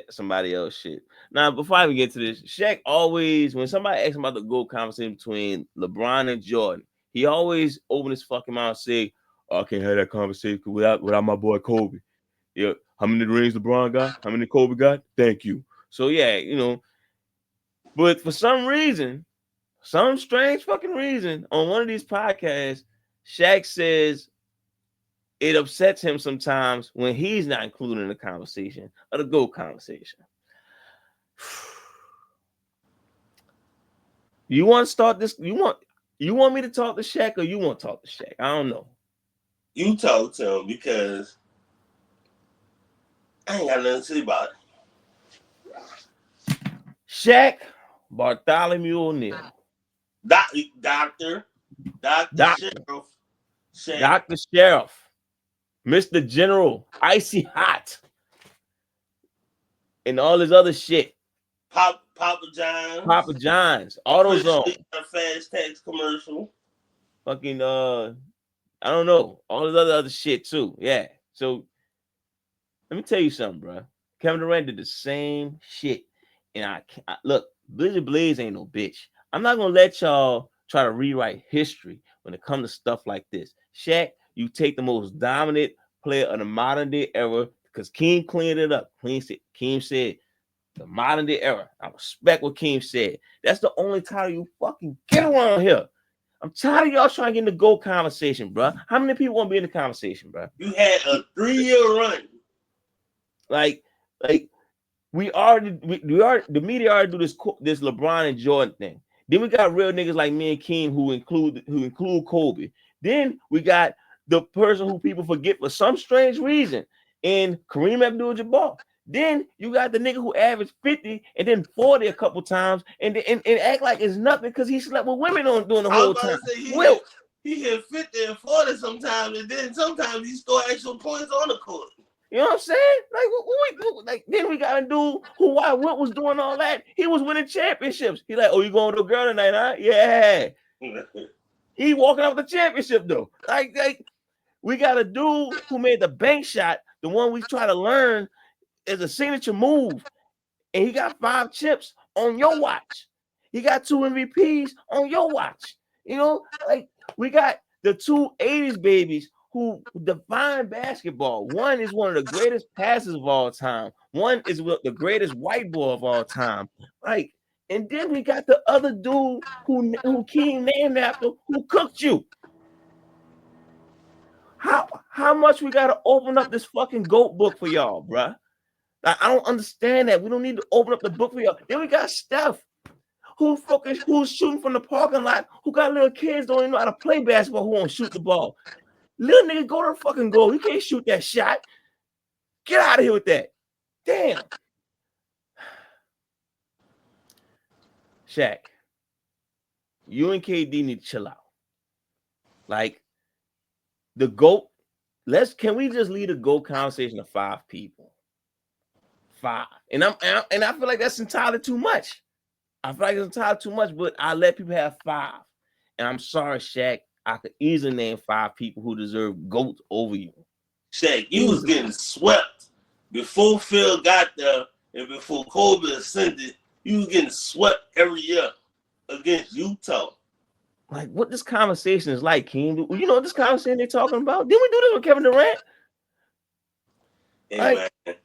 somebody else shit. Now, before I even get to this, Shaq always, when somebody asks him about the GOAT conversation between LeBron and Jordan, he always open his fucking mouth and say, oh, I can't have that conversation without my boy Kobe. Yeah, how many rings LeBron got? How many Kobe got? Thank you. So yeah, but for some reason, some strange fucking reason, on one of these podcasts, Shaq says it upsets him sometimes when he's not included in the conversation or the GOAT conversation. You want to start this? You want me to talk to Shaq or you want to talk to Shaq? I don't know. You talk to him because I ain't got nothing to say about it. Shaq Bartholomew O'Neal. Doctor Sheriff. Shaq. Dr. Sheriff. Mr. General. Icy Hot. And all this other shit. Papa John's. Papa John's. AutoZone. A fast tax commercial. Fucking I don't know. All this other shit too. Yeah. So let me tell you something, bro. Kevin Durant did the same shit. And I look, Blizzard Blaze ain't no bitch. I'm not gonna let y'all try to rewrite history when it comes to stuff like this. Shaq, you take the most dominant player of the modern day era because Keem cleaned it up. Keem said the modern day era. I respect what Keem said. That's the only title you fucking get around here. I'm tired of y'all trying to get in the GOAT conversation, bro. How many people want to be in the conversation, bro? You had a 3-year run. Like we the media already do this LeBron and Jordan thing. Then we got real niggas like me and Keem who include Kobe. Then we got the person who people forget for some strange reason, and Kareem Abdul-Jabbar. Then you got the nigga who averaged 50 and then 40 a couple times and act like it's nothing because he slept with women during the whole time. He hit 50 and 40 sometimes, and then sometimes he scored actual points on the court. You know what I'm saying? Like then we got a dude who while Wilt was doing all that, he was winning championships. He like, oh, you going to a girl tonight, huh? Yeah. He walking out with the championship though. Like we got a dude who made the bank shot, the one we try to learn is a signature move, and he got 5 chips on your watch. He got 2 MVPs on your watch. Like we got the 2 80s babies who define basketball. One is one of the greatest passers of all time. One is the greatest white boy of all time. Like, and then we got the other dude who Keem named after who cooked you. How much we gotta open up this fucking GOAT book for y'all, bruh? Like, I don't understand that. We don't need to open up the book for y'all. Then we got Steph, who's shooting from the parking lot, who got little kids don't even know how to play basketball, who won't shoot the ball. Little nigga go to the fucking goal. He can't shoot that shot. Get out of here with that. Damn. Shaq, you and KD need to chill out. Like, the GOAT, can we just leave the GOAT conversation to 5 people? 5. And I feel like that's entirely too much. But I let people have 5. And I'm sorry, Shaq. I could easily name 5 people who deserve GOAT over you. Shaq, you was getting swept before Phil got there and before Kobe ascended. You was getting swept every year against Utah. Like, what this conversation is like, King? You know what this conversation they're talking about? Didn't we do this with Kevin Durant? Hey, like, man,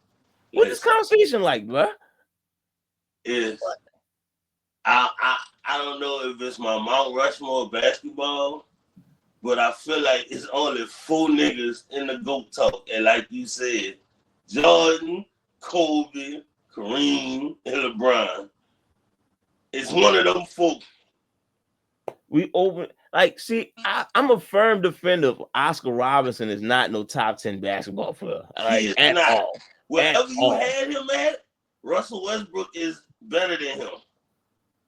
what this conversation like, bro? I don't know if it's my Mount Rushmore basketball, but I feel like it's only 4 niggas in the GOAT talk. And like you said, Jordan, Kobe, Kareem, and LeBron. It's one of them 4. I'm a firm defender of Oscar Robertson is not no top 10 basketball player. He is at not. all. Wherever you had him at, Russell Westbrook is better than him.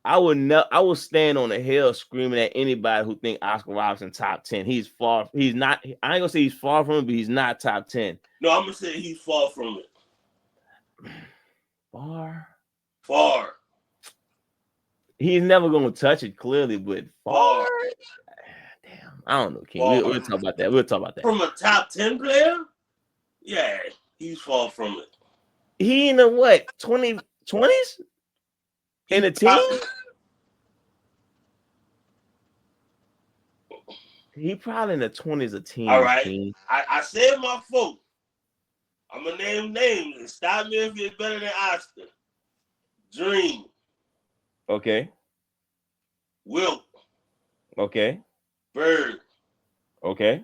I would stand on a hill screaming at anybody who think Oscar Robertson top 10. He's not. I ain't gonna say he's far from it, but he's not top 10. No, I'm gonna say he's far from it. Far. He's never gonna touch it clearly, but far. Damn, I don't know, King. We'll talk about that. From a top 10 player? Yeah, he's far from it. He in the what 20s in He the team? He probably in the 20s of All teams, right. King. I said my folk. I'm gonna name names and stop me if you're better than Oscar. Dream, Okay. Wilt, Okay. Bird, Okay.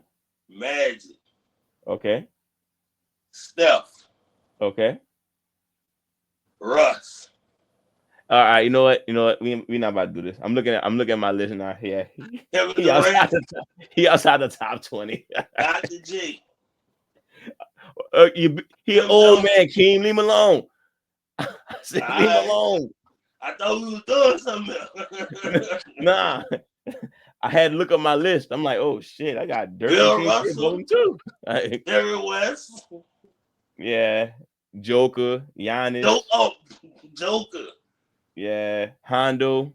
Magic, Okay. Steph, Okay. Russ. All right, you know what? You know what? We not about to do this. I'm looking at my list now. Yeah, Kevin he outside Durant, the top, he outside the top 20. Dr. J, He Tim old Duncan. man, King. Leave him alone. I said, leave him I alone. I thought we was doing something else. Nah, I had to look up my list. I'm like, oh shit, I got Dirk and Bill KJ Russell, voting too. Like, Jerry West, yeah, Joker, Giannis, oh, Joker, yeah, Hondo,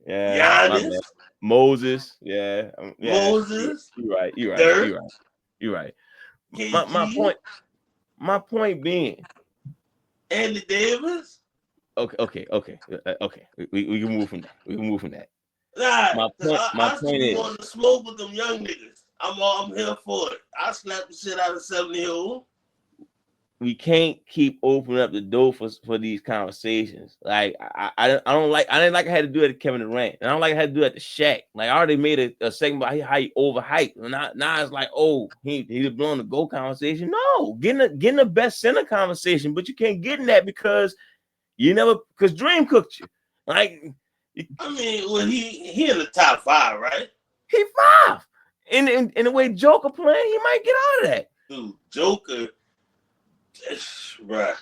yeah, my Giannis, bad. Moses, yeah, yeah. Moses, You're right. You're right. Dirk, You're right. You're right. My KG, point. My point being, Andy Davis. okay. We can move from that. We can move from that. Nah, cause My I still point be is, wanting to smoke with them young niggas. I'm here for it. I slap the shit out of 70-year-old. we can't keep opening up the door for these conversations. Like I don't like I didn't like I had to do it to Kevin Durant, and I don't like I had to do it to Shaq. Like I already made a segment about how he overhyped, and now it's like, oh, he's blowing the GOAT conversation. No, getting the best center conversation, but you can't get in that because because Dream cooked you. Like I mean, well, he in the top 5, right? he 5. In the way Joker playing, he might get out of that. Dude, Joker, bruh. Come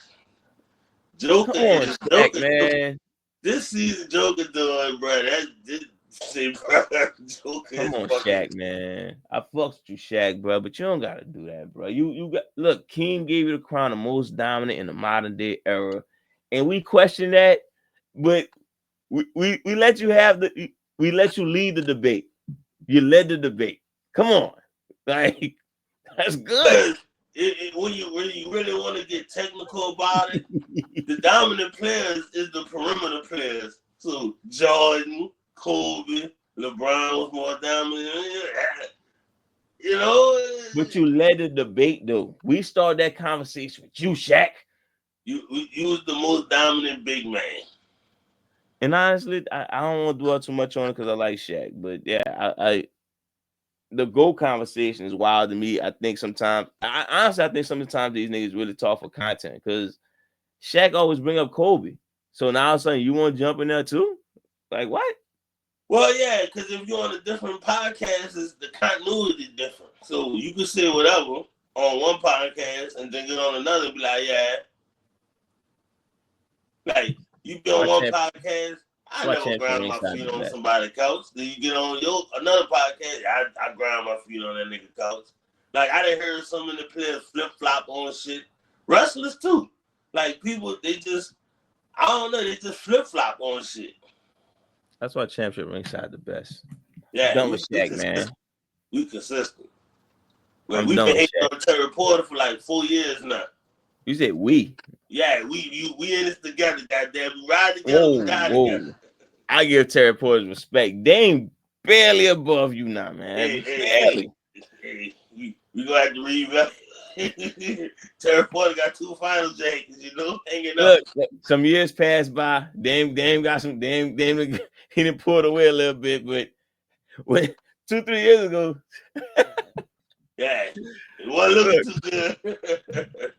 Joker on, is Shaq, Joker. man. This season, Joker doing, bruh. Joker Come is on, fucking. Shaq, man. I fucks with you, Shaq, bro, but you don't gotta do that, bro. You got look. King gave you the crown of most dominant in the modern day era, and we question that, but we let you we let you lead the debate. You led the debate. Come on, like that's good. When you really want to get technical about it, the dominant players is the perimeter players. So Jordan, Kobe, LeBron was more dominant. You know, But you led the debate, though. We started that conversation with you, Shaq. you was the most dominant big man. And honestly, I don't want to dwell too much on it because I like Shaq. But yeah, I the GOAT conversation is wild to me. I think sometimes, honestly, I think sometimes these niggas really talk for content because Shaq always bring up Kobe. So now all of a sudden you want to jump in there too? Like what? Well, yeah, because if you're on a different podcast, it's the continuity different. So you can say whatever on one podcast and then get on another and be like, yeah. Like, you be on one podcast, I never grind my feet on somebody's couch. Then you get on another podcast, I grind my feet on that nigga couch. Like, I done heard some of the players flip-flop on shit. Wrestlers, too. Like, people, they just, I don't know, they just flip-flop on shit. That's why Championship Ringside the best. Yeah, Done with Shaq, man. We consistent. Well, I'm we've done been with hating Shaq. on Terry Porter for like 4 years now. You said we. Yeah, we in this together, goddamn. We ride together, we die together. I give Terry Porter's respect. They ain't barely above you now, man. Barely. Hey, we gonna have to reevaluate. Terry Porter got 2 finals jackets, hanging up. Look, some years passed by. Dame got some. Dame he didn't pull it away a little bit, but when 2-3 years ago. Yeah, it wasn't looking too good.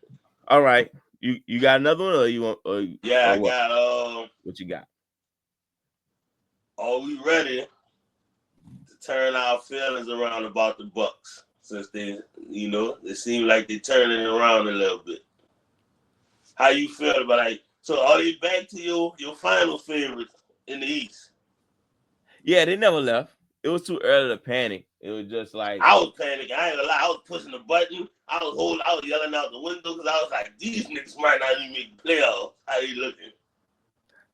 All right, you got another one, or you want? Yeah, I got what you got? Are we ready to turn our feelings around about the Bucks? Since they, it seems like they're turning it around a little bit. How you feel about like? So are they back to your final favorites in the East? Yeah, they never left. It was too early to panic. It was just like I was panicking. I ain't gonna lie. I was pushing the button. I was yelling out the window because I was like, these niggas might not even make the playoffs. How you looking?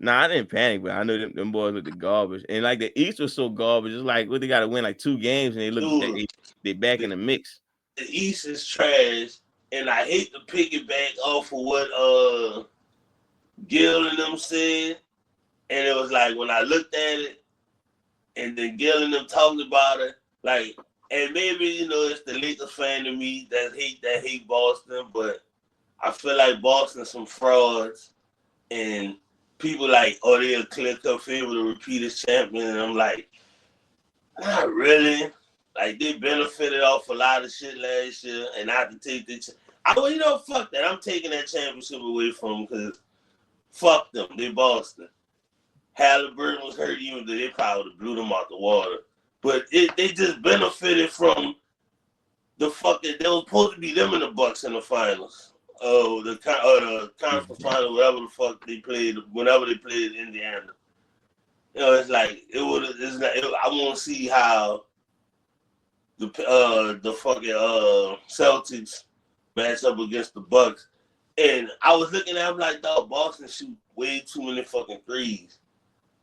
Nah, I didn't panic, but I knew them boys looked the garbage. And like the East was so garbage. It's like they got to win like 2 games, and they look they back in the mix. The East is trash, and I hate to piggyback off of what Gil and them said, and it was like when I looked at it, and then Gil and them talked about it, like, and maybe it's the Lakers fan of me that hate Boston, but I feel like Boston some frauds, and people like, oh, they're a clear-cut favorite to repeat as champion, and I'm like, not really. Like, they benefited off a lot of shit last year, and I have to take the. Fuck that. I'm taking that championship away from them because fuck them. They Boston. Halliburton was hurt, even though they probably would have blew them out the water. But they just benefited from the fucking. They was supposed to be them in the Bucks in the finals. Oh, the conference final, whatever the fuck they played, whenever they played Indiana. It's like it would. It's like I want to see how the fucking Celtics match up against the Bucks. And I was looking at them like, dog, Boston shoot way too many fucking threes.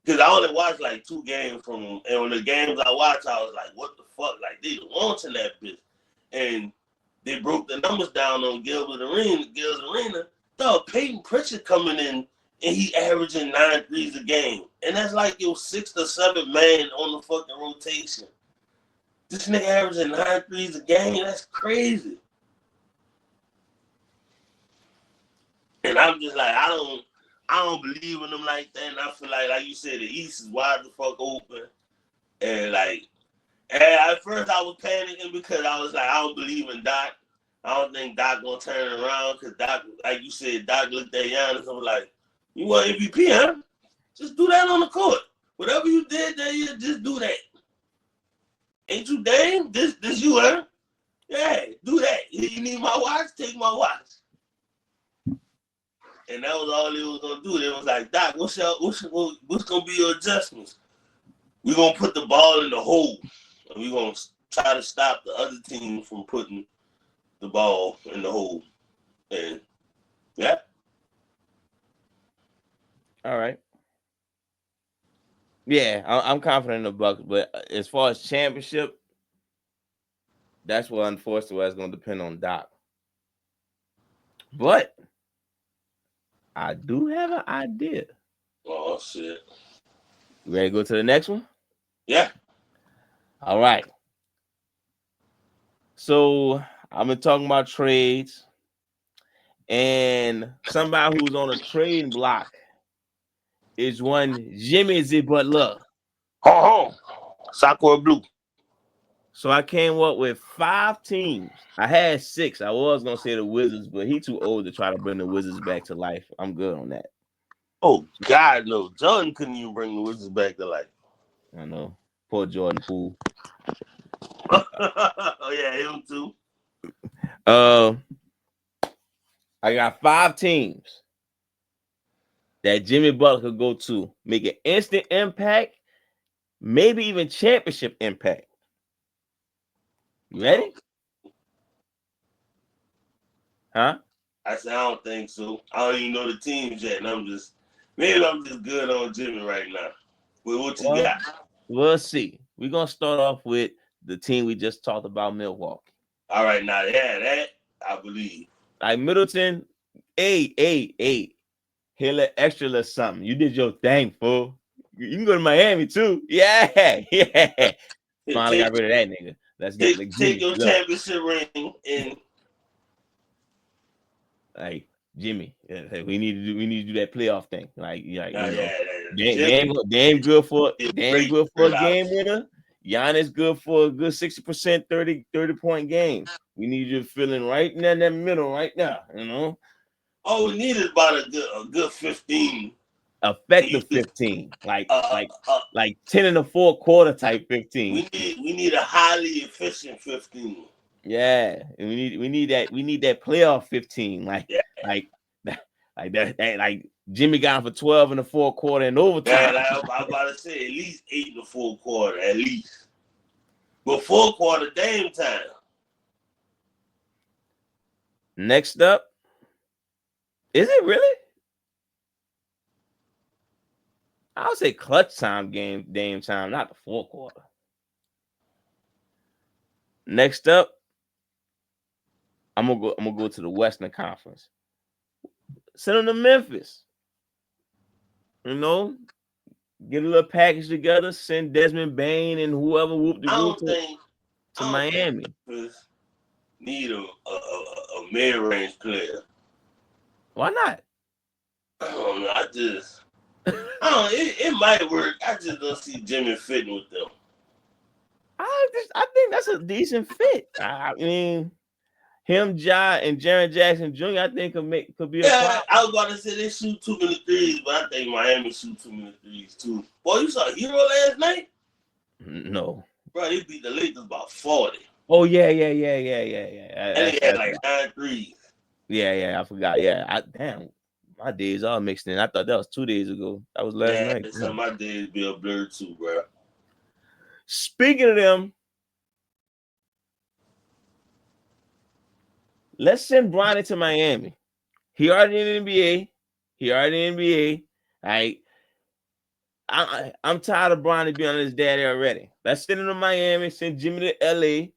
Because I only watched like 2 games from them. And when the games I watched, I was like, what the fuck? Like, they launching that bitch. And they broke the numbers down on Gil's Arena. Dog, Peyton Pritchard coming in and he averaging 9 threes a game. And that's like your 6th or 7th man on the fucking rotation. This nigga averaging 9 threes a game. That's crazy. And I'm just like, I don't believe in them like that. And I feel like you said, the East is wide the fuck open. And at first I was panicking because I was like, I don't believe in Doc. I don't think Doc gonna turn it around because Doc, like you said, Doc looked at Giannis and was like, you want MVP, huh? Just do that on the court. Whatever you did that year, just do that. Ain't you Dame? This you, huh? Yeah, do that. You need my watch? Take my watch. And that was all they was gonna do. They was like, Doc, what's gonna be your adjustments? We're gonna put the ball in the hole, and we're gonna try to stop the other team from putting the ball in the hole. And yeah. All right. Yeah, I'm confident in the Bucks, but as far as championship, that's what unfortunately is going to depend on Doc. But I do have an idea. Oh shit. You ready to go to the next one? Yeah. All right. So I've been talking about trades, and somebody who's on a trading block is one Jimmy Z Butler. Oh, Sakura Blue. So I came up with 5 teams. I had 6. I was gonna say the Wizards, but he too old to try to bring the Wizards back to life. I'm good on that. Oh God, no. Jordan couldn't even bring the Wizards back to life. I know. Poor Jordan Poole. Oh yeah, him too. I got 5 teams that Jimmy Butler could go to, make an instant impact, maybe even championship impact. You ready? Huh? I said I don't think so. I don't even know the teams yet, and maybe I'm just good on Jimmy right now. But what you got? We'll see. We're gonna start off with the team we just talked about, Milwaukee. All right, now that I believe. Like Middleton, hey, hit an extra little something. You did your thing, fool. You can go to Miami too. Yeah. Finally got rid of that nigga. Let's get take your championship ring and like Jimmy. We need to do that playoff thing. Jimmy, Dame good for a game winner. Giannis good for a good 60%, 30 point game. We need you feeling right in that middle right now, All we need is about a good 15. Effective 15. Like 10 in the fourth quarter type 15. We need a highly efficient 15. Yeah. We need that playoff 15. Like Jimmy got him for 12 in the fourth quarter and overtime. I was about to say at least 8 in the fourth quarter, at least. But fourth quarter, Dame time. Next up, is it really? I would say clutch time game, Dame time, not the fourth quarter. Next up, I'm gonna go to the Western Conference. Send him to Memphis. You know, get a little package together. Send Desmond Bain and whoever whoop the I whoop don't think to I don't think Miami. Memphis need a mid range player. Why not? I don't know. I don't. It might work. I just don't see Jimmy fitting with them. I think that's a decent fit. I mean, him, Ja, and Jaren Jackson Jr. I think could be a Yeah, problem. I was about to say they shoot too many threes, but I think Miami shoot too many threes too. Boy, you saw Hero last night? No. Bro, they beat the Lakers by 40. Oh yeah. And they had like 9 threes. Yeah. I forgot. Yeah. Damn. My days all mixed in. I thought that was 2 days ago. That was last Yeah, night. some of my days be a blur too, bro. Speaking of them, let's send Bronny to Miami. He already in the NBA. Right. I'm tired of Bronny being on his daddy already. Let's send him to Miami. Send Jimmy to LA.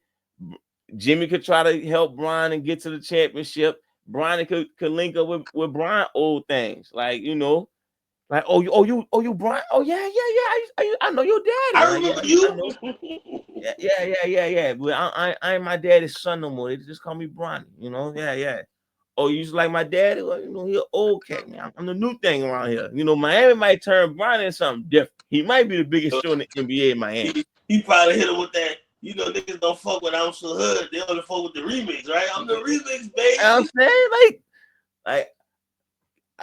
Jimmy could try to help Brian and get to the championship. Brian could link up with Brian old things. Like, like, you Brian. Oh, yeah. I know your daddy. I Like, yeah, remember I know. you. Yeah. But I ain't my daddy's son no more. They just call me Brian, Yeah. Oh, you just like my daddy? Well, he an old cat, man. I'm the new thing around here. Miami might turn Brian into something different. He might be the biggest show in the NBA in Miami. He probably hit him with that. You know, niggas don't fuck with I'm So Hood. They only fuck with the remix, right? I'm the remix, I'm baby. saying, like,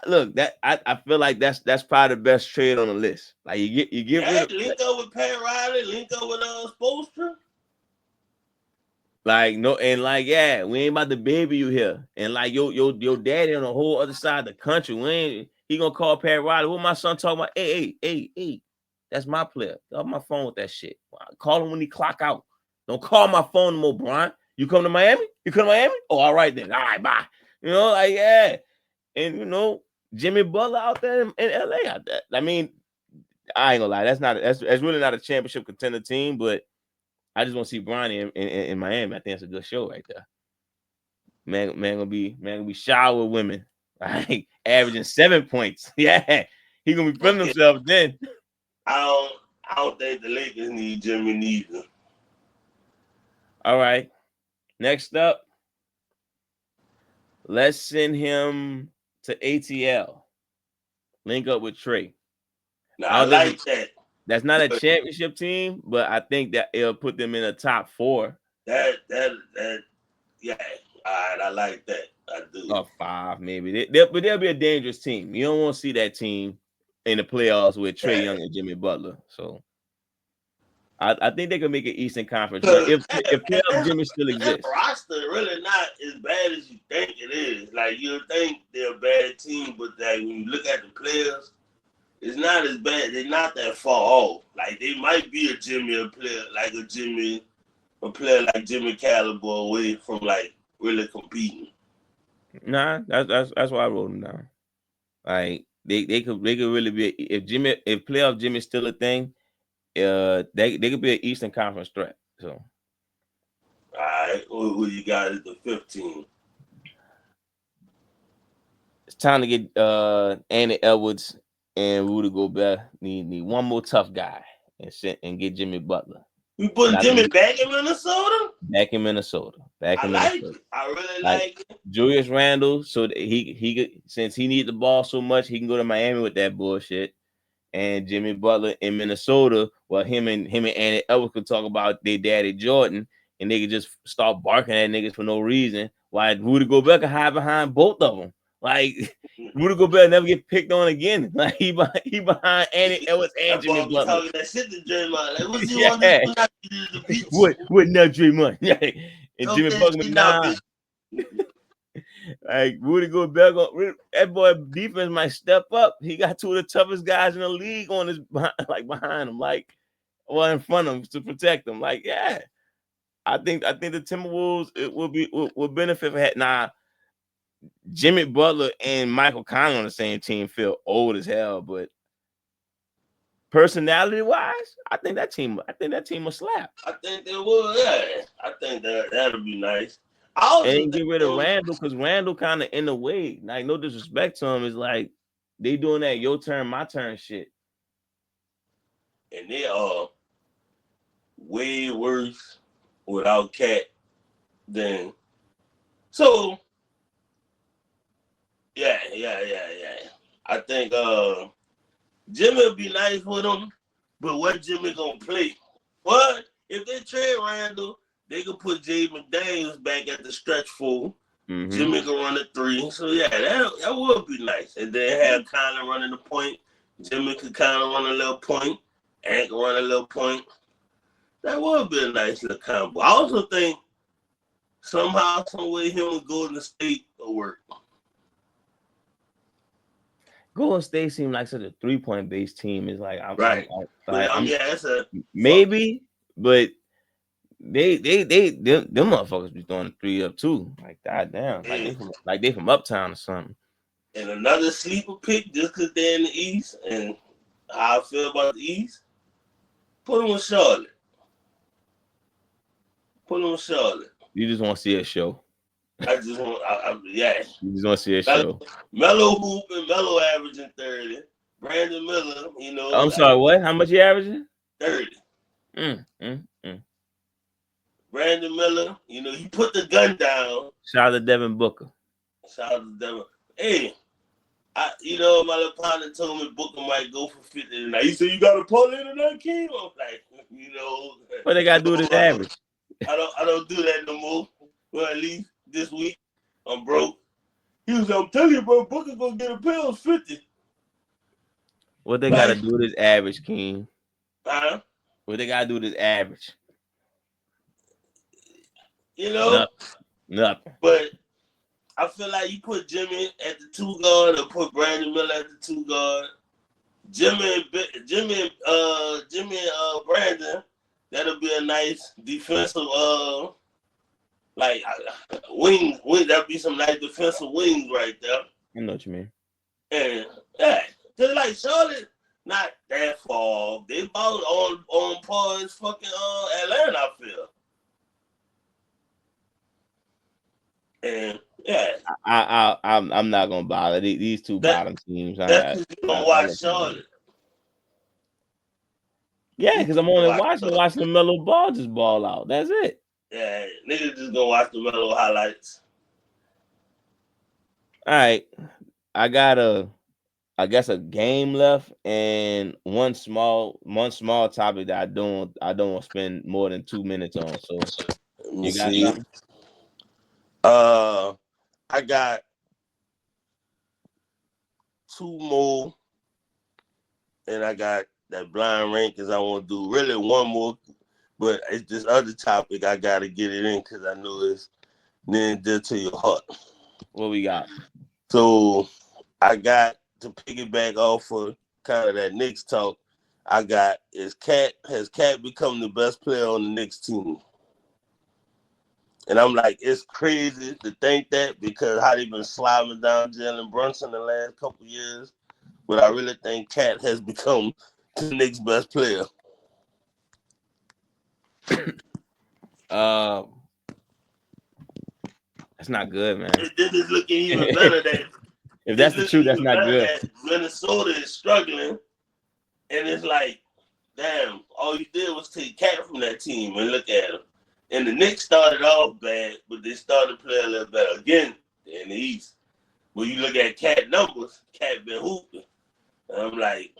look, that I feel like that's probably the best trade on the list. Like, you get rid Yeah, of, link up with Pat Riley, link up with Spoelstra. like, no, and like, yeah, we ain't about to baby you here, and like your daddy on the whole other side of the country. He gonna call Pat Riley? What my son talking about? Hey, that's my player. Get off my phone with that shit. Call him when he clock out. Don't call my phone no more, Brian. You come to Miami? You come to Miami? Oh, all right then. All right, bye. Like, yeah. And Jimmy Butler out there in LA out there. I mean, I ain't gonna lie, that's really not a championship contender team, but I just want to see Bronny in Miami. I think that's a good show right there. Man gonna be shower with women, like averaging 7 points. Yeah, he gonna be feeling himself then. I don't think the Lakers need Jimmy neither. All right, next up, let's send him to ATL. Link up with Trey. Now I I don't think like that. that's not a championship team, but I think that it'll put them in the top 4. That yeah. All right, I like that. I do. Or 5, maybe. But they'll be a dangerous team. You don't want to see that team in the playoffs with Trey Young and Jimmy Butler. So I think they can make an Eastern Conference run if playoff Jimmy still That exists. roster really not as bad as you think it is. Like you think they're a bad team, but like when you look at the players, it's not as bad. They're not that far off. Like they might be a player like Jimmy caliber away from like really competing. Nah, that's why I wrote them down. Like they could really be if playoff Jimmy's still a thing. They could be an Eastern Conference threat. So All right, who you got is the 15? it's time to get Andy Edwards and Rudy Gobert. Need one more tough guy and get Jimmy Butler. We putting Jimmy back in Minnesota? Back in Minnesota. I like it. I really like it. Julius Randle, so that he since he needs the ball so much, he can go to Miami with that bullshit. And Jimmy Butler in Minnesota, well, him and Andy Edwards could talk about their daddy Jordan, and they could just start barking at niggas for no reason. While Rudy Gobert can hide behind both of them. Like Rudy Gobert never get picked on again. Like he behind Andy Edwards and Jimmy Butler. Talking that shit to Draymond. Like, what's you on this? What now, Draymond? And Don't Jimmy Butler, nah. Like Rudy Gobert, that boy defense might step up. He got 2 of the toughest guys in the league on his behind him, in front of him to protect him. Like, yeah, I think the Timberwolves will benefit from that. Nah, Jimmy Butler and Michael Conley on the same team feel old as hell, but personality wise, I think that team will slap. I think they will. Yeah, I think that'll be nice. I also And think get rid of Randall because Randall kind of in the way. Like, no disrespect to him, is like they doing that your turn, my turn shit. and they are way worse without Cat than so. Yeah. I think Jimmy will be nice with him, but what Jimmy gonna play? What if they trade Randall? They could put Jay McDaniels back at the stretch full. Mm-hmm. Jimmy can run the 3. So yeah, that would be nice. And then have Kyler running the point. Jimmy could kind of run a little point. Ant can run a little point. That would be a nice little combo. I also think somehow, some way, him and Golden State will work. Golden State seems like such a 3-point based team. Is like Right. I'm That's a maybe, but them motherfuckers be throwing the 3 up too. Like, goddamn, like they from uptown or something. And another sleeper pick just because they're in the East and how I feel about the East. Put them with Charlotte. You just want to see a show. I just want, yeah. You just want to see a show. Melo hoop and Melo averaging 30. Brandon Miller, I'm sorry, what? How much you averaging? 30. Brandon Miller, he put the gun down. Shout out to Devin Booker. Hey, my little partner told me Booker might go for 50 tonight. He said, you got to pull in tonight, King? I'm like, What they got to do with this average? I don't do that no more. Well, at least this week, I'm broke. He was, I'm telling you, bro, Booker gonna get a Pels 50. What they got to do with this average, King? Huh? What they got to do with this average? Nothing. But I feel like you put Jimmy at the 2 guard or put Brandon Miller at the 2 guard. Jimmy and Brandon, that'll be a nice defensive wing. That'll be some nice defensive wings right there. I know what you mean. And yeah, cause like Charlotte, not that far off. They about on par as fucking Atlanta, I feel. And yeah, I'm not gonna bother these 2 bottom teams. That's because you don't watch Charlotte. Yeah, because I'm only watching the Melo Ball just ball out. That's it. Yeah, niggas just gonna watch the Melo highlights. All right, I got a game left and one small topic that I don't want to spend more than 2 minutes on. So you got something? I got 2 more, and I got that blind rankings I want to do. Really 1 more, but it's this other topic I gotta get it in because I know it's near and dear to your heart. What we got? So I got to piggyback off of kind of that Knicks talk. I got has Cat become the best player on the Knicks team? And I'm like, it's crazy to think that because how they've been sliding down Jalen Brunson the last couple years. But I really think Cat has become the Knicks' best player. That's not good, man. This is looking even better than if that's the truth, that's not good. Minnesota is struggling, and it's like, damn, all you did was take Cat from that team and look at him. And the Knicks started off bad, but they started playing a little better again in the East. When you look at Cat numbers, Cat been hooping. And I'm like,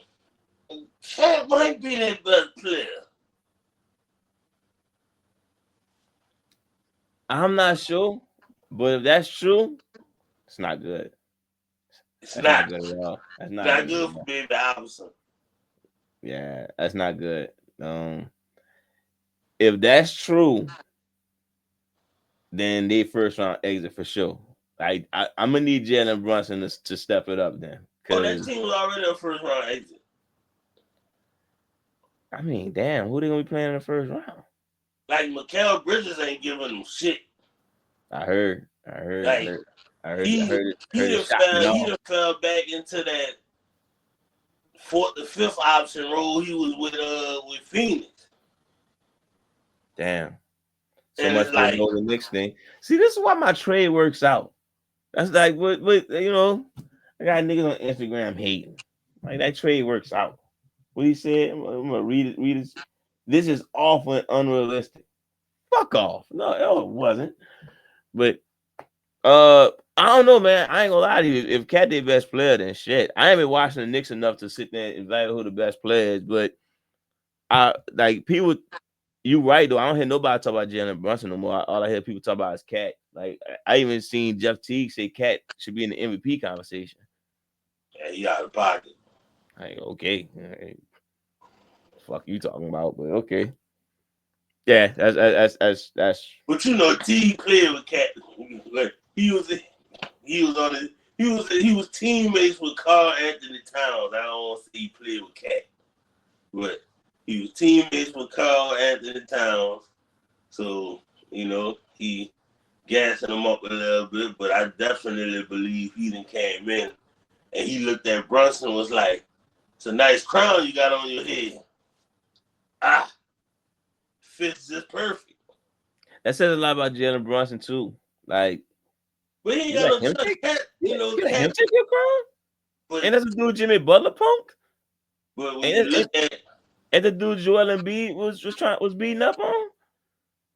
Cat might be their best player. I'm not sure, but if that's true, it's not good. It's not good at all. That's not good for Baby Iverson. Yeah, that's not good. If that's true, then they first round exit for sure. I'm gonna need Jalen Brunson to step it up then. That team was already a first round exit. I mean, damn, who they gonna be playing in the first round? Like Mikal Bridges ain't giving them shit. I heard. He done fell back into that 4th to 5th option role he was with Phoenix. Damn. So And much it's for the like, Golden Knicks thing. See, this is why my trade works out. That's like what you know. I got niggas on Instagram hating. Like that trade works out. What he said, I'm gonna read it. Read it. This is awful and unrealistic. Fuck off. No, it wasn't. But I don't know, man. I ain't gonna lie to you. If Cat the best player, then shit. I ain't been watching the Knicks enough to sit there and evaluate who the best player is. But I like people. You right though. I don't hear nobody talk about Jalen Brunson no more. All I hear people talk about is Cat. Like I even seen Jeff Teague say Cat should be in the MVP conversation. yeah, he out of pocket. Like okay, fuck you talking about, but okay. Yeah, that's. But you know, T played with Cat. Like he was on it. He was teammates with Carl Anthony Towns. I don't want to say he played with Cat, but he was teammates with Carl Anthony Towns. So he gassing him up a little bit. But I definitely believe he done came in and he looked at Brunson and was like, "It's a nice crown you got on your head. Ah, fits just perfect." That says a lot about Jalen Brunson too. Like But he ain't you got let no him choice. take Cat, you let him Cat. take your crown? But And that's the dude Jimmy Butler punk? when you And, look at and the dude Joel Embiid was beating up on?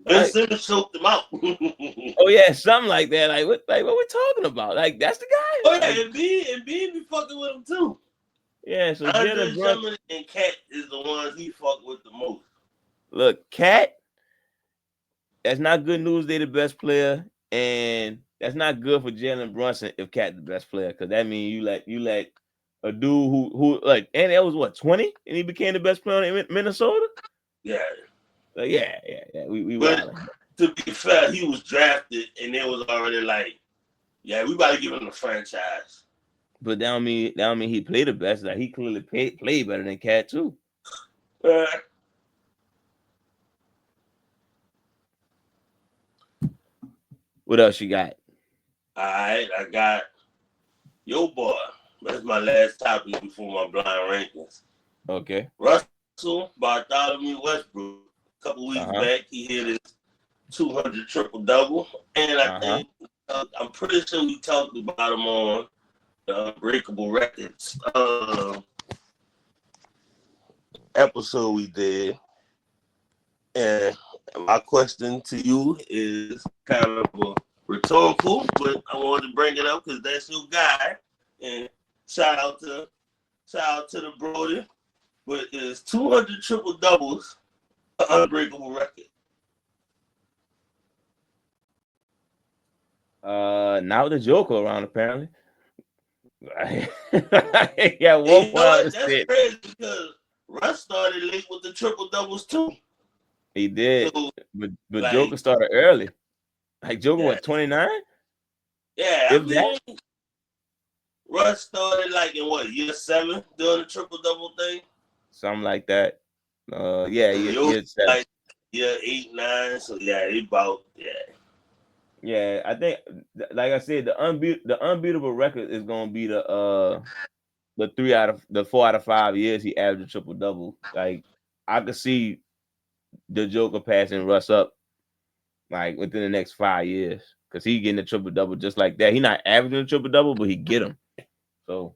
Ben Like, Simmons choked him out. oh yeah, something like that. Like what we talking about? Like that's the Oh guy? yeah, Like, and B be fucking with him too. yeah, so Andre Jalen Brunson, Drummond and Cat is the ones he fuck with the most. look, Cat, that's not good news. They the best player, and that's not good for Jalen Brunson if Cat the best player, because that means you let a dude who like and that was what 20 and he became the best player in Minnesota. Yeah, Like, yeah. We but wilding. to be fair, he was drafted and it was already like, yeah, we about to give him the franchise. But that don't mean he played the best. Like he clearly played better than Cat too. Uh, What else you got? all right, I got your boy. That's my last topic before my blind rankings. Okay. Russell Bartholomew Westbrook. A couple weeks Uh-huh. back, he hit his 200 triple double, and I Uh-huh. think I'm pretty sure we talked about him on the Unbreakable Records episode we did. And my question to you is kind of a rhetorical, but I wanted to bring it up because that's your guy. And shout out to the Brody. But is 200 triple doubles an unbreakable record? Now the Joker around apparently. Yeah, And one you know point I what? That's understand. crazy because Russ started late with the triple doubles too. He did, So but like, Joker started early. Like Joker yeah, what 29? yeah. I If that, mean, Russ started like in what year 7 doing the triple double thing. something like that. Yeah, And yeah, yo yeah, like year 8, 9. So yeah, he about yeah. I think, like I said, the unbeatable record is gonna be the 4 out of 5 years he averaged a triple double. Like I could see the Joker passing Russ up like within the next 5 years because he getting a triple double just like that. He not averaging a triple double, but he get him. So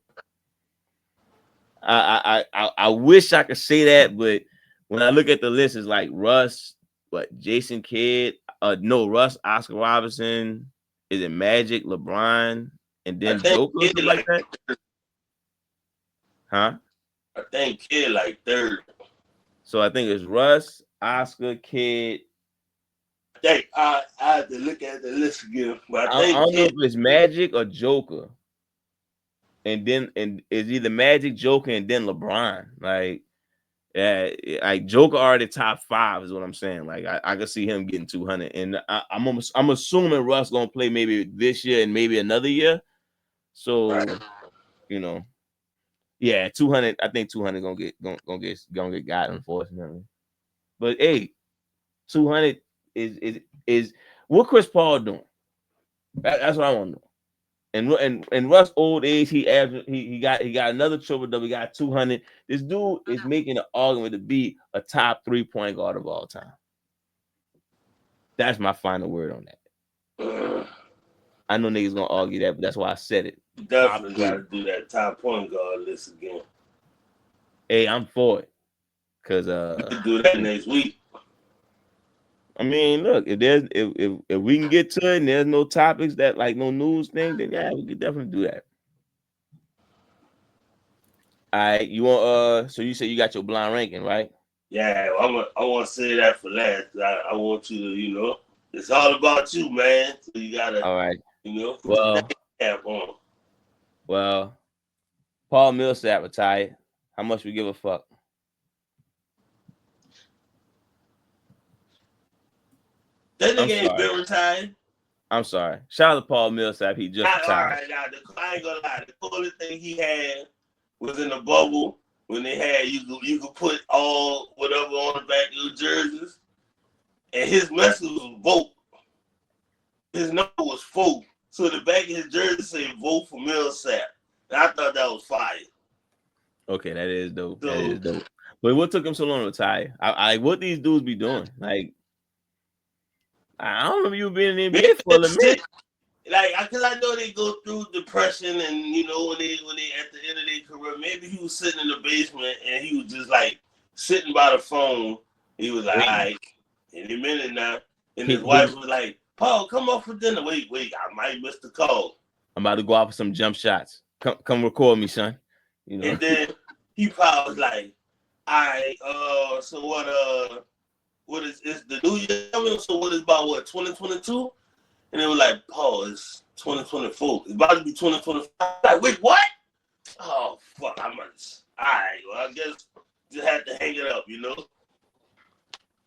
I wish I could say that, but when I look at the list, it's like Russ, what Jason Kidd, no Russ, Oscar Robertson, is it Magic, LeBron, and I then think Joker or kid something like like that, huh? I think kid like third. So I think it's Russ, Oscar, Kidd. I think I had to look at the list again, but I I think don't know kid. if it's Magic or Joker, and it's either Magic, Joker, and then LeBron. Like, yeah, like Joker already top 5 is what I'm saying. Like, I can see him getting 200, and I'm assuming Russ gonna play maybe this year and maybe another year. So Right. you know, yeah, 200. I think 200 gonna get got, unfortunately. But hey, 200 is what Chris Paul doing? That's what I want to know. And Russ old age, he got another triple double. He got 200. This dude is making an argument to be a top 3 point guard of all time. That's my final word on that. Uh, I know niggas gonna argue that, but that's why I said it. Top Definitely got three. to do that top point guard list again. Hey, I'm for it. Cause We could do that next week. I mean, look, if we can get to it and there's no topics that like no news thing, then yeah, we could definitely do that. All right, you want so you said you got your blind ranking, right? Yeah, I want to say that for last. I want you to, it's all about you, man. So you gotta, All right. put your Well, name cap on. well, Paul Millsap retired. How much we give a fuck? That I'm nigga ain't sorry. been retired. I'm sorry. Shout out to Paul Millsap. He just All retired. right, now I ain't gonna lie. The coolest thing he had was in the bubble when they had you could put all whatever on the back of your jerseys, and his message was vote. His number was 4, so the back of his jersey said vote for Millsap. And I thought that was fire. Okay, that is dope. That So is dope. But what took him so long to retire? I what these dudes be doing? Like, I don't remember you being in the maybe NBA for a minute. like, cause I know they go through depression, and when they at the end of their career, maybe he was sitting in the basement and he was just like sitting by the phone. He was like, all Waiting. right, any minute now, and his He wife was like, Paul, come up for dinner. Wait, I might miss the call. I'm about to go out for some jump shots. Come record me, son. And then he probably was like, all right, so what is the new year coming? So what is about 2022? And they were like, Paul, it's 2024. It's about to be 2025. Like, wait, what? Oh, fuck, I must. All right, well, I guess just had to hang it up,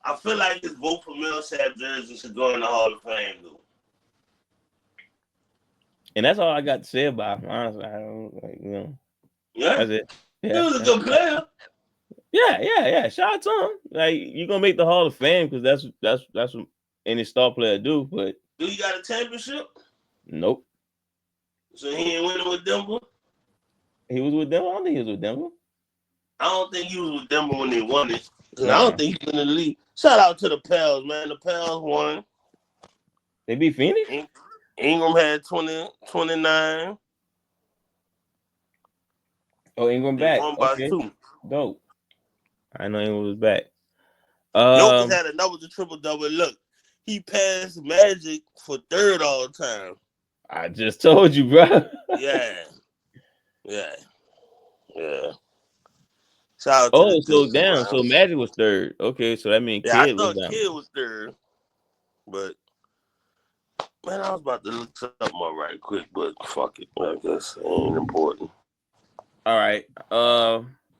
I feel like his vote for Milsap jersey should go in the Hall of Fame, though. And that's all I got to say about him. Honestly, I don't like. Yeah, That's it. he Yeah, was a good player. yeah. Shout out to him. Like you gonna make the Hall of Fame because that's what any star player do. But Do you got a championship? nope, So he ain't winning with Denver? he was with Denver. I don't think he was with Denver. I don't think he was with Denver when they won it. I Nah, don't think he's in the league. Shout out to the Pels, man. The Pels won. they beat Phoenix. Ingram had 29. Oh, Ingram They back. won by Okay, 2. dope. I know Ingram was back. Jokic had another triple double. Look, he passed Magic for 3rd all time. I just told you, bro. Yeah. Shout out to the Oh, so Dukes, down. man. So Magic was 3rd. Okay, so that means Yeah, I Kid was thought down. Kid was 3rd, but man, I was about to look something up right quick, but fuck it. I guess it ain't important. All right.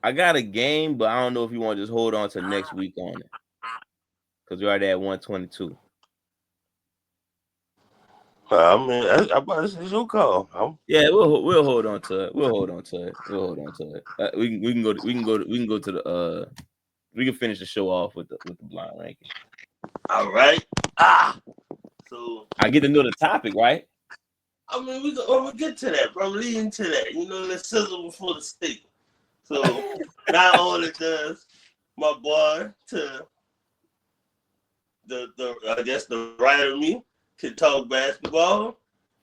I got a game, but I don't know if you want to just hold on to next week on it because we're already at 122. I mean, it's your call. Yeah, we'll hold on to it. We'll hold on to it. We can go to the we can finish the show off with the blind ranking. All right. So I get to know the topic, right? I mean, we'll get to that, bro. Leading to that, the sizzle before the steak. So not only does my boy to the I guess the right of me can talk basketball,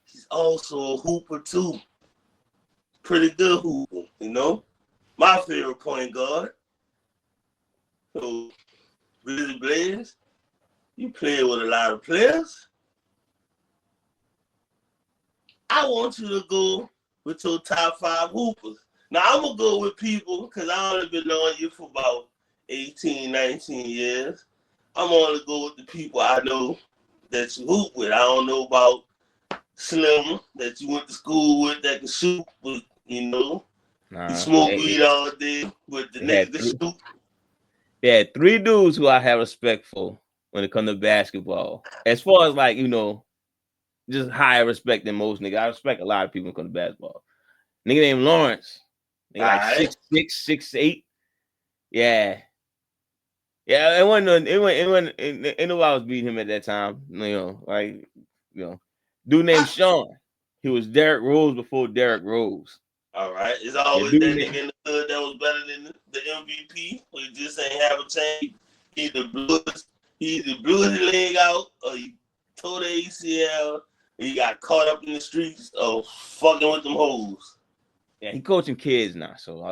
he's also a hooper too. Pretty good hooper, My favorite point guard. So Busy Blaze, you play with a lot of players. I want you to go with your top 5 hoopers. Now, I'm going to go with people because I only been knowing you for about 18, 19 years. I'm only go with the people I know that you hoop with. I don't know about Slim that you went to school with that can shoot with, Nah, you smoke weed all day with the niggas that shoot. They had 3 dudes who I have respect for when it comes to basketball. As far as like, just higher respect than most niggas. I respect a lot of people when it comes to basketball. Nigga named Lawrence. Nigga like 6'6", 6'8". Yeah. Yeah, it wasn't nobody was beating him at that time. Dude named Sean. He was Derrick Rose before Derrick Rose. All right. It's always that nigga in the hood that was better than the MVP. We just ain't have a chance. Either blew He either blew his leg out or he tore the ACL. He got caught up in the streets of fucking with them hoes. Yeah, he coaching kids now, so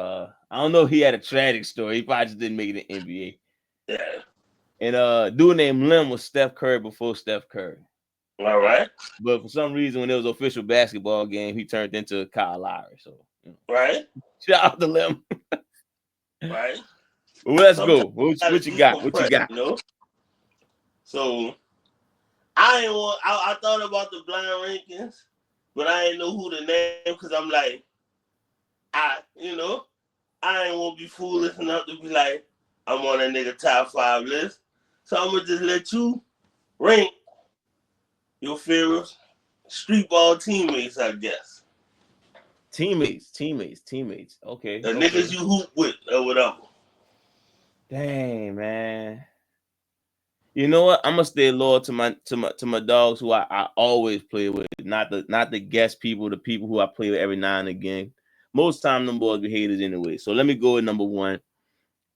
I don't know if he had a tragic story. He probably just didn't make it in the NBA. Yeah. And dude named Lim was Steph Curry before Steph Curry. All right. But for some reason, when it was an official basketball game, he turned into Kyle Lowry. So, right. Shout out to Lim. Right. Well, let's Sometimes go. What you got? What you got? You know? So I thought about the blind rankings, but I didn't know who to name because I'm like, I ain't want to be foolish enough to be like, I'm on a nigga top 5 list. So I'm going to just let you rank your favorite street ball teammates, I guess. Teammates. Okay. The niggas you hoop with or whatever. Dang, man. You know what? I'm gonna stay loyal to my dogs who I always play with, not the guest people, the people who I play with every now and again. Most time them boys be haters anyway. So let me go with number 1.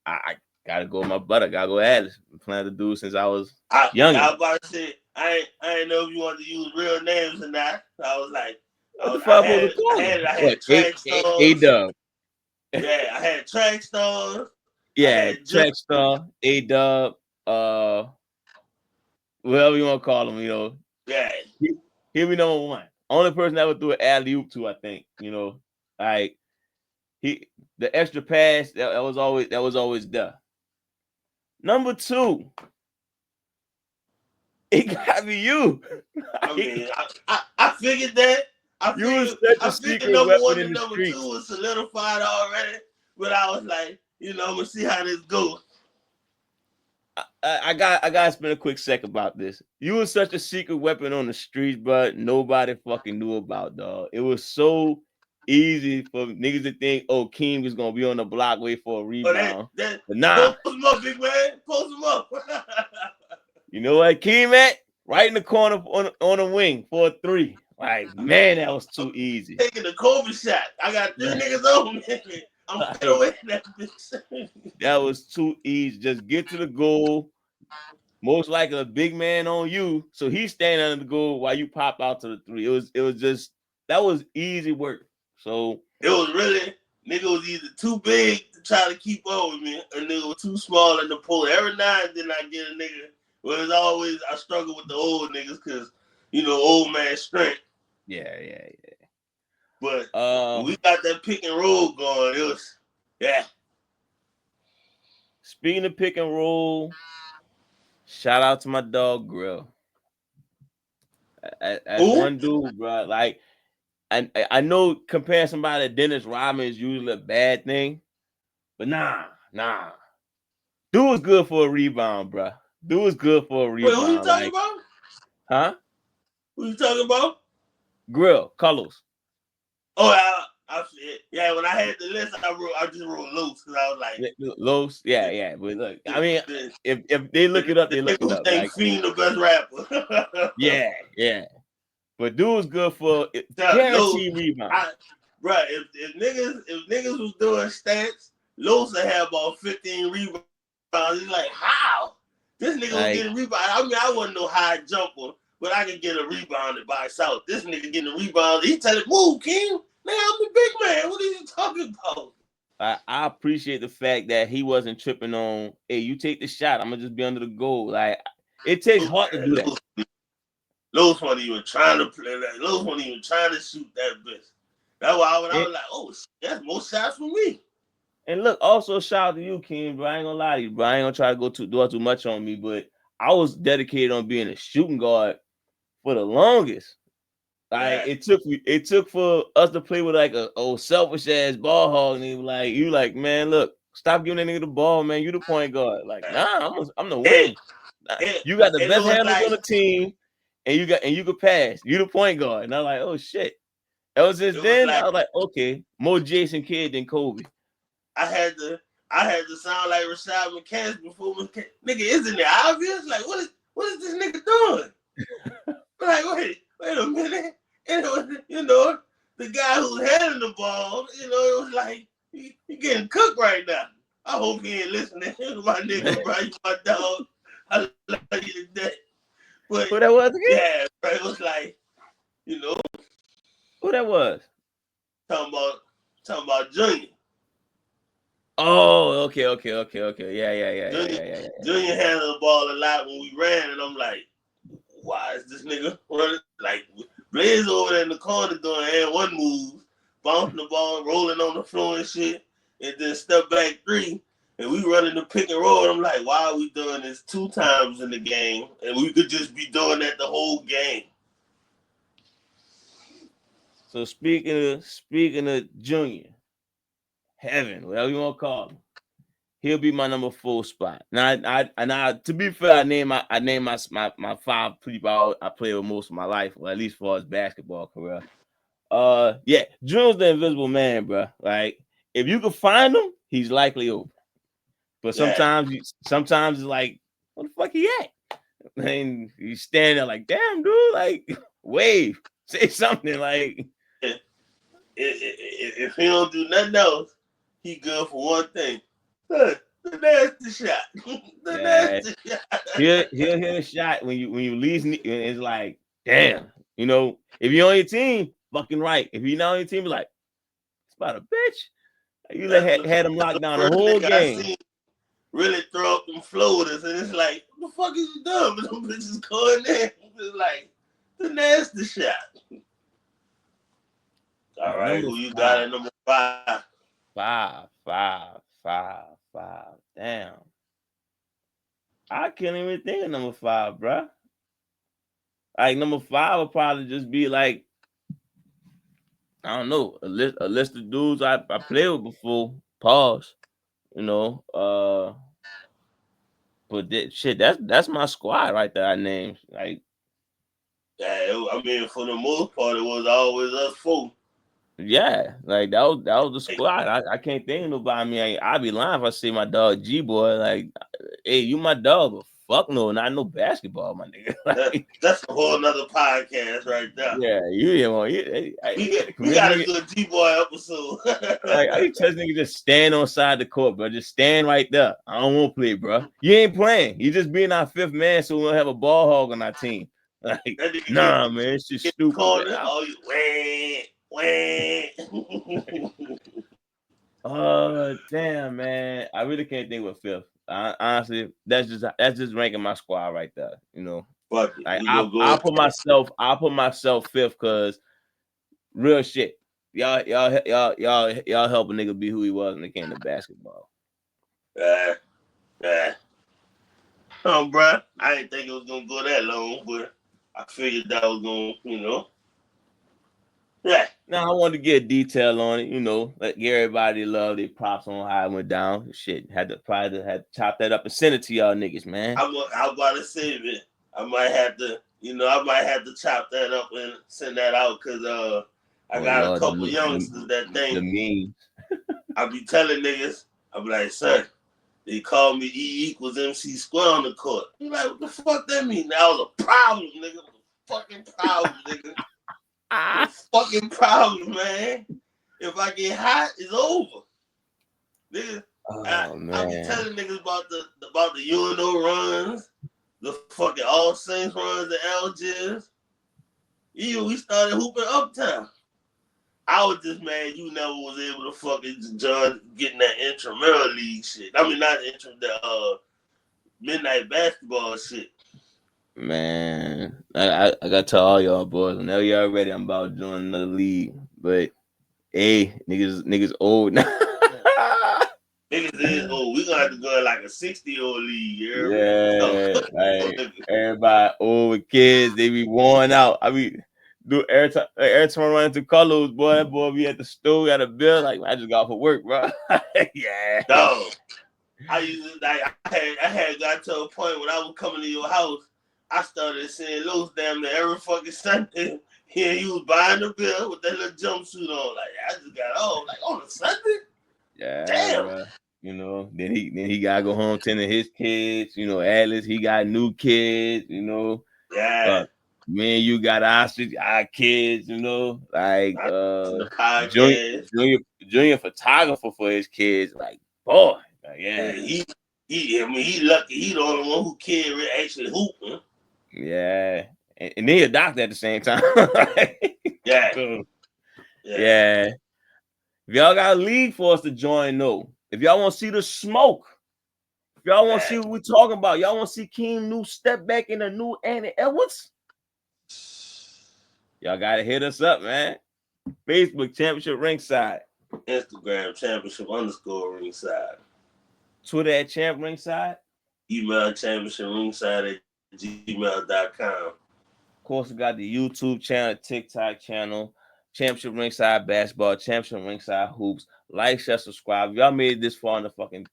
I gotta go with my brother. Gotta go Atlas. I'm playing the dude since I was young. I was about to say I ain't know if you wanted to use real names or not. So I was like, What the fuck was it called? I had track stars. A-Dub. Yeah, I had track stars. Yeah, track star, A-Dub, whatever you want to call him, Yeah. He'll be number 1. Only person that would do an alley-oop to, I think, like the extra pass that was always there. Number 2, it gotta be you. I mean, I figured that. I figured number 1 and number 2 was solidified already, but I was like, I'm gonna see how this goes. I gotta spend a quick sec about this. You was such a secret weapon on the streets, but nobody fucking knew about, dog. It was so easy for niggas to think, Keem was gonna be on the block, wait for a rebound. But nah. Post him up, big man. Post him up. You know what, Keem at? Right in the corner on the wing for a 3. Like, man, that was too easy. Taking the Kobe shot. I got 3 niggas on me. I'm away that bitch. That was too easy. Just get to the goal. Most likely a big man on you, so he's standing under the goal while you pop out to the 3. It was just that was easy work. So it was really nigga was either too big to try to keep up with me, or nigga was too small in the pull. Every now and then I get a nigga. Well, it's always I struggle with the old niggas because old man strength. Yeah. But when we got that pick and roll going, it was Speaking of pick and roll, shout out to my dog Grill. As one dude, bro. Like I know comparing somebody to Dennis Rodman is usually a bad thing, but nah. Dude was good for a rebound, bro. Dude was good for a rebound. Wait, who you talking about? Huh? Who you talking about? Grill, Carlos. Oh, yeah. When I had the list, I just wrote Los because I was like Los. Yeah. But look, I mean, if they look it up, they look it up. Like, Fiend the best rapper. yeah. But dude was good for guaranteed rebound. Right. If niggas was doing stats, Los would have about 15 rebounds. It's like, how? This nigga was getting rebounds. I mean, I wasn't no high jumper, but I could get a rebound by South. This nigga getting a rebound. He telling, move, King. Man, I'm the big man. What are you talking about? I appreciate the fact that he wasn't tripping on, hey, you take the shot. I'm going to just be under the goal. Like, it takes heart to do that. Los wasn't even trying to play that. Los wasn't even trying to shoot that bitch. That's why I was like, oh, that's more shots for me. And look, also shout out to you, King, bro. I ain't gonna lie to you, bro. I ain't gonna try to do too much on me, but I was dedicated on being a shooting guard for the longest. Like it took for us to play with like a old selfish ass ball hog, and he was like, you like, man, look, stop giving that nigga the ball, man. You the point guard. Like, nah, I'm the wing. You got the best handlers on the team, and you could pass. You the point guard. And I'm like, oh shit. That was just then. I was like, okay, more Jason Kidd than Kobe. I had to sound like Rashad McCants before nigga, isn't it obvious? Like, what is this nigga doing? Like, wait a minute. And it was, the guy who's handling the ball, it was like he getting cooked right now. I hope he ain't listening. My nigga, bro, you my dog. I love you to death. But Who that was again? yeah, bro, it was like, you know, Who that was? talking about Junior. Oh, okay. Junior Yeah. Junior handled the ball a lot when we ran, and I'm like, why is this nigga running? Like, Blaze over there in the corner doing and one move, bouncing the ball, rolling on the floor and shit, and then step back three, and we running the pick and roll. And I'm like, why are we doing this 2 times in the game, and we could just be doing that the whole game? So speaking of Junior, Heaven, whatever you want to call him, he'll be my number 4 spot. Now, to be fair, I name my 5 people I played with most of my life, or at least for his basketball career. Yeah, Junior's the invisible man, bro. Like, if you can find him, he's likely open. But Yeah. sometimes it's like, what the fuck he at? And you stand there like, damn, dude, like, wave, say something, like. If he don't do nothing else, he good for one thing. The nasty shot. The nasty shot. He'll hit a shot when you least need, and it's like, damn, you know, if you're on your team, fucking right. If you're not on your team, like, it's about a bitch. You had him locked the down the first whole nigga I game. seen really throw up them floaters, and it's like, what the fuck is you doing? But them bitches going there. It's like the nasty shot. All right, Number who you 5. got at number 5? 5. Damn. I can't even think of number 5, bro. Like, number 5 would probably just be like, I don't know, a list of dudes I played with before. Pause. You know, but that's my squad right there. I named, like, Yeah, I mean, for the most part, it was always us 4. yeah, like that was the squad. I can't think of nobody. I mean, I'd be lying if I say my dog G Boy. Like, hey, you my dog, but fuck no, not no basketball, my nigga. Like, That's a whole nother podcast right there. yeah, you didn't want We gotta do a G Boy episode. like, I used to tell this nigga just stand on side the court, bro. Just stand right there. I don't want to play, bro. You ain't playing. You just being our 5th man, so we don't have a ball hog on our team. Like, nah, man, it's just stupid. Corner, oh, you Damn, man. I really can't think of 5th. Honestly, that's just ranking my squad right there. You know, fuck it. like, We gonna I'll go. put myself 5th because real shit. Y'all help a nigga be who he was when it came to basketball. Bro, I didn't think it was gonna go that long, but I figured that was gonna, Yeah. Now, I wanted to get detail on it, you know, let everybody love their props on how it went down. Shit, had to chop that up and send it to y'all niggas, man. I was about to say it. I might have to chop that up and send that out because I got Lord, a couple youngsters that think the memes. I be telling niggas, I be like, son, they call me E=MC square on the court. You like, what the fuck that mean? That was a problem, nigga. Fucking problem, nigga. Fucking problem, man. If I get hot, it's over. Nigga, I be telling niggas about the UNO runs, the fucking All Saints runs, the Algiers. Even we started hooping Uptown. I was just mad you never was able to fucking join getting that intramural league shit. I mean, not the midnight basketball shit. Man, I gotta tell all y'all boys, whenever y'all ready, I'm about to join another league. But hey, niggas old now. Niggas is old. We gonna have to go in like a 60-year-old league. Yeah, like, everybody old with kids, they be worn out. I mean, every time I run into Carlos, boy, that boy be at the store, at a bill, like, I just got off for work, bro. Yeah. No. I used to, like, I had got to a point when I was coming to your house, I started seeing Los damn near every fucking Sunday. Here he was buying the bill with that little jumpsuit on. Like, I just got off. Like, on a Sunday? Yeah, damn. Bro. You know, then he gotta go home tending his kids. You know, Atlas, he got new kids. You know, Yeah. me and you got our kids. You know, like junior junior photographer for his kids. Like, boy, like, yeah. he lucky. He the only one who can actually hoop. Huh? Yeah, and then he a doctor at the same time. Yeah, So, yeah, yeah. If y'all got a league for us to join, no. If y'all want to see the smoke, if y'all want to yeah. see what we talking about, y'all want to see Keem New step back in a new Andy Edwards, y'all gotta hit us up, man. Facebook Championship Ringside, Instagram championship _ ringside. Twitter at Champ Ringside. Email championship ringside at gmail.com. Of course, we got the YouTube channel, TikTok channel, Championship Ringside Basketball, Championship Ringside Hoops. Like, share, subscribe. If y'all made it this far in the fucking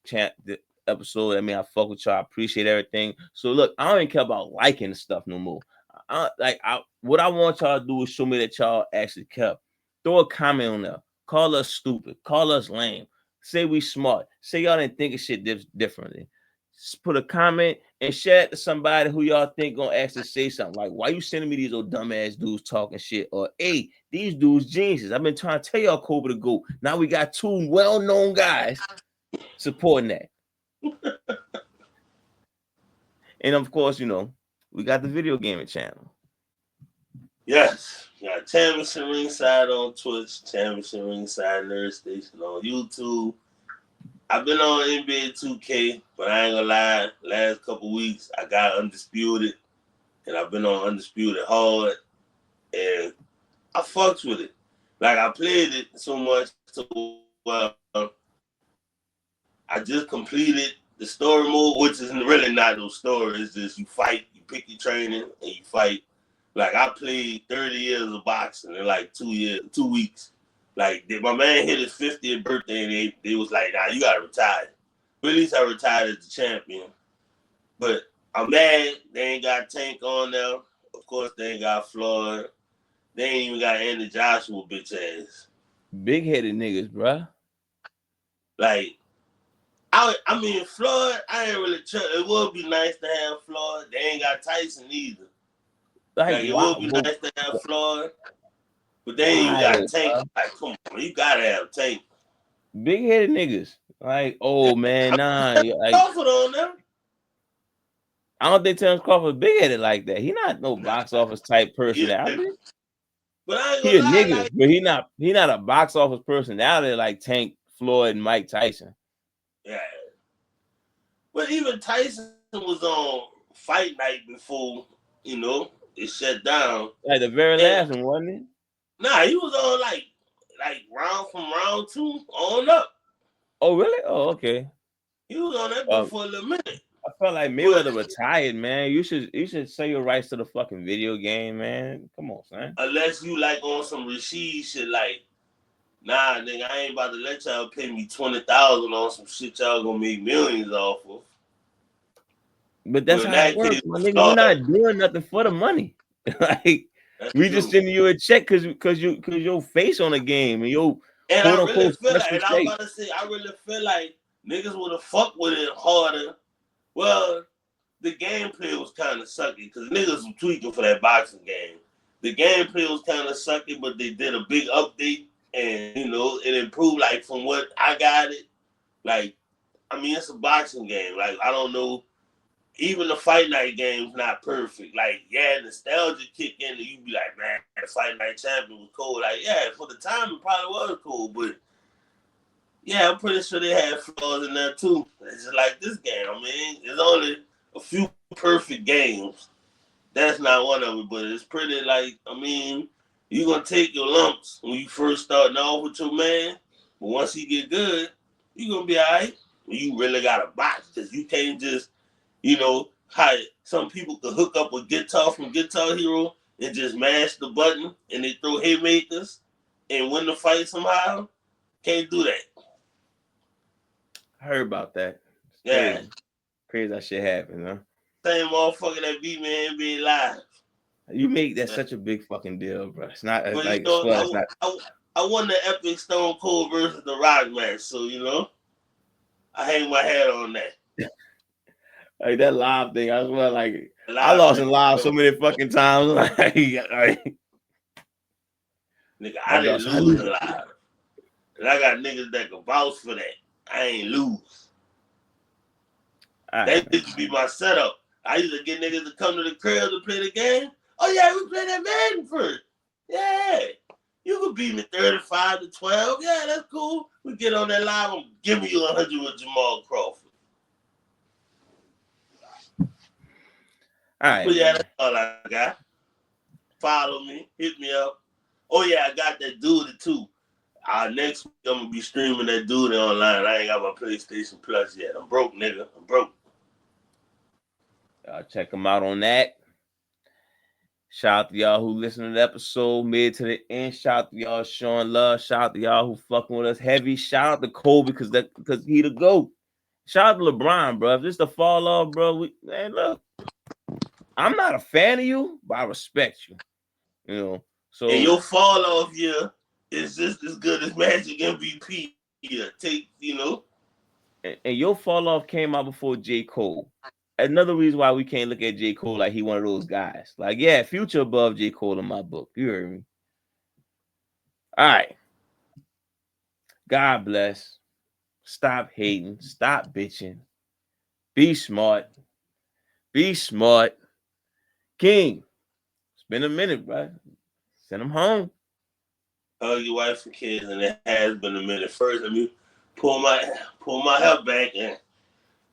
the episode, I mean, I fuck with y'all. I appreciate everything. So, look, I don't even care about liking the stuff no more. What I want y'all to do is show me that y'all actually care. Throw a comment on there. Call us stupid. Call us lame. Say we smart. Say y'all didn't think of shit differently. Just put a comment and share it to somebody who y'all think gonna actually say something. Like, why you sending me these old dumbass dudes talking shit? Or, hey, these dudes geniuses. I've been trying to tell y'all Kobe to go. Now we got two well-known guys supporting that. And of course, we got the video gaming channel. Yes. Got Championship Ringside on Twitch, Championship Ringside Nerd Station on YouTube. I've been on NBA 2K, but I ain't gonna lie, last couple weeks I got Undisputed, and I've been on Undisputed hard, and I fucks with it. Like, I played it so much, so I just completed the story mode, which is really not no story. It's just you fight, you pick your training, and you fight. Like, I played 30 years of boxing in like 2 weeks. Like, my man hit his 50th birthday, and they was like, nah, you gotta retire. But at least I retired as the champion. But I'm mad they ain't got Tank on there. Of course, they ain't got Floyd. They ain't even got Andy Joshua, bitch ass. Big-headed niggas, bruh. Like, I mean, Floyd, I ain't really it would be nice to have Floyd. They ain't got Tyson either. Like, Like, it wow. would be nice to have Floyd, but they ain't even Why, got Tank. bruh? Like, come on, you gotta have Tank. Big-headed niggas. Like, oh, man, nah. Like, Crawford on them. I don't think Terrence Crawford big-headed like that. He not no box office type Yeah. personality. But I ain't He gonna a lie, nigga, like, but he not a box office personality like Tank, Floyd, and Mike Tyson. yeah. But even Tyson was on Fight Night before, it shut down. Like the very And last one, wasn't it? nah, he was on like round 2 on up. Oh, really? Oh, okay. He was on that bitch for a little minute. I felt like But Mayweather retired, man. You should sell your rights to the fucking video game, man. Come on, son. unless you like on some Rashid shit, like, nah, nigga, I ain't about to let y'all pay me 20,000 on some shit y'all gonna make millions off of. But that's But in how it that works, case, my nigga. We're Floyd, not doing nothing for the money. Like that's we just true. sending you a check because your face on the game and your And quote I really unquote feel like, special and I was shape. about to say, I really feel like niggas would have fucked with it harder. Well, the gameplay was kind of sucky because niggas were tweaking for that boxing game. The gameplay was kind of sucky, but they did a big update and, it improved, like, from what I got it. Like, I mean, it's a boxing game. Like, I don't know. Even the Fight Night game's not perfect. Like, yeah, nostalgia kick in and you be like, man, the Fight Night champion was cool. Like, yeah, for the time it probably was cool, but yeah, I'm pretty sure they had flaws in there too. It's just like this game. I mean, there's only a few perfect games. That's not one of them, but it's pretty like, I mean, you're gonna take your lumps when you first starting off with your man, but once he get good, you're gonna be alright. You really gotta box because you can't just, how some people could hook up a guitar from Guitar Hero and just mash the button and they throw haymakers and win the fight somehow. Can't do that. I heard about that. It's Yeah. crazy. Crazy that shit happened, huh? Same motherfucker that beat me in NBA Live. You make that Yeah. such a big fucking deal, bro. It's not But like swear it's not. I won the epic Stone Cold versus The Rock match, so I hang my hat on that. Like that live thing, I swear, like I Live lost shit, in live so bro. many fucking times. Like Nigga, I I didn't lost. I lose lose. in live. And I got niggas that can vouch for that. I ain't lose. All right, That man. used to be my setup. I used to get niggas to come to the crib to play the game. Oh yeah, we play that Madden first. Yeah. You could beat me 35-12. Yeah, that's cool. We get on that live. I'm giving you 100 with Jamal Crawford. All right, But yeah, man. that's all I got. Follow me. Hit me up. Oh yeah, I got that dude too. Next week I'm gonna be streaming that dude online. I ain't got my PlayStation Plus yet. I'm broke, nigga. I'm broke. Check them out on that. Shout out to y'all who listened to the episode mid to the end. Shout out to y'all showing love. Shout out to y'all who fucking with us heavy. Shout out to Kobe because he the GOAT. Shout out to LeBron, bro. If this the fall off, bro, man, look, I'm not a fan of you, but I respect you. You know, And so your fall off year is just as good as Magic MVP year. and your fall off came out before J. Cole. Another reason why we can't look at J. Cole like he one of those guys. Like, yeah, Future above J. Cole in my book. You heard me. All right. God bless. Stop hating. Stop bitching. Be smart. Be smart. King, it's been a minute, bro. Send him home. Hug your wife and kids, and it has been a minute. First, let me pull my hair back and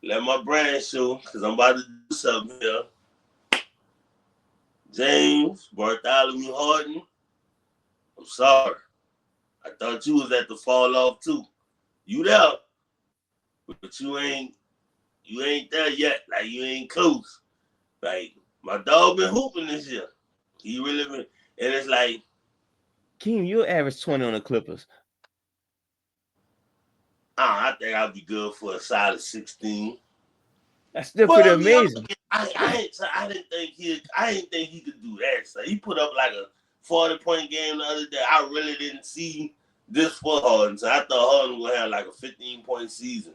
let my brand show, because I'm about to do something here. James Bartholomew Harden, I'm sorry. I thought you was at the fall off too. You there, but you ain't there yet. Like, you ain't close. Like, my dog been hooping this year. He really been, and it's like, King, you'll average 20 on the Clippers. I think I'll be good for a solid 16. That's still But pretty I mean, amazing. I didn't think he could do that. So he put up like a 40-point game the other day. I really didn't see this for Harden. So I thought Harden would have like a 15-point season.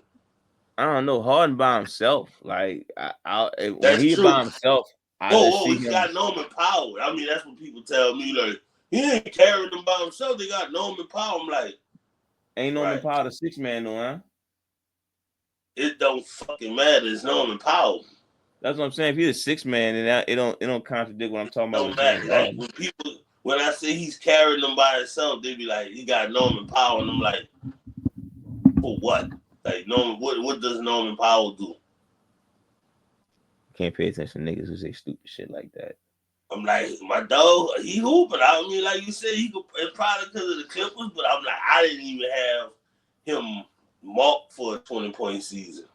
I don't know. Harden by himself. Like, when That's he true. by himself, I just Whoa, see he's him. got Norman Powell. I mean, that's what people tell me. Like, he ain't carrying them by himself. They got Norman Powell. I'm like, Ain't Norman right. Powell the 6-man, though, huh? It don't fucking matter. It's Norman Powell. That's what I'm saying. If he's a 6-man, then it don't contradict what I'm talking about Don't with saying matter. Like, Harden. when I say he's carrying them by himself, they be like, he got Norman Powell, and I'm like, for what? Like, Norman, what does Norman Powell do? Can't pay attention to niggas who say stupid shit like that. I'm like, my dog, he hooping. I mean, like you said, he could, it's probably because of the Clippers, but I'm like, I didn't even have him marked for a 20-point season.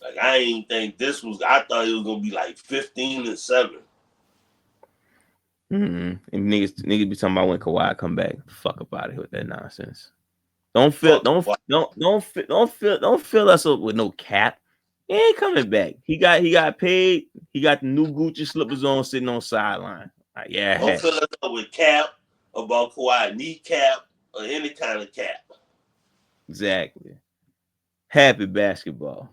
Like, I didn't think I thought it was gonna be like 15-7. And niggas be talking about when Kawhi come back. Fuck up out of here with that nonsense. Don't feel us up with no cap. He ain't coming back. He got paid. He got the new Gucci slippers on, sitting on sideline. Like, yeah, Don't fill us up with cap about Kawhi knee cap or any kind of cap. exactly. Happy basketball.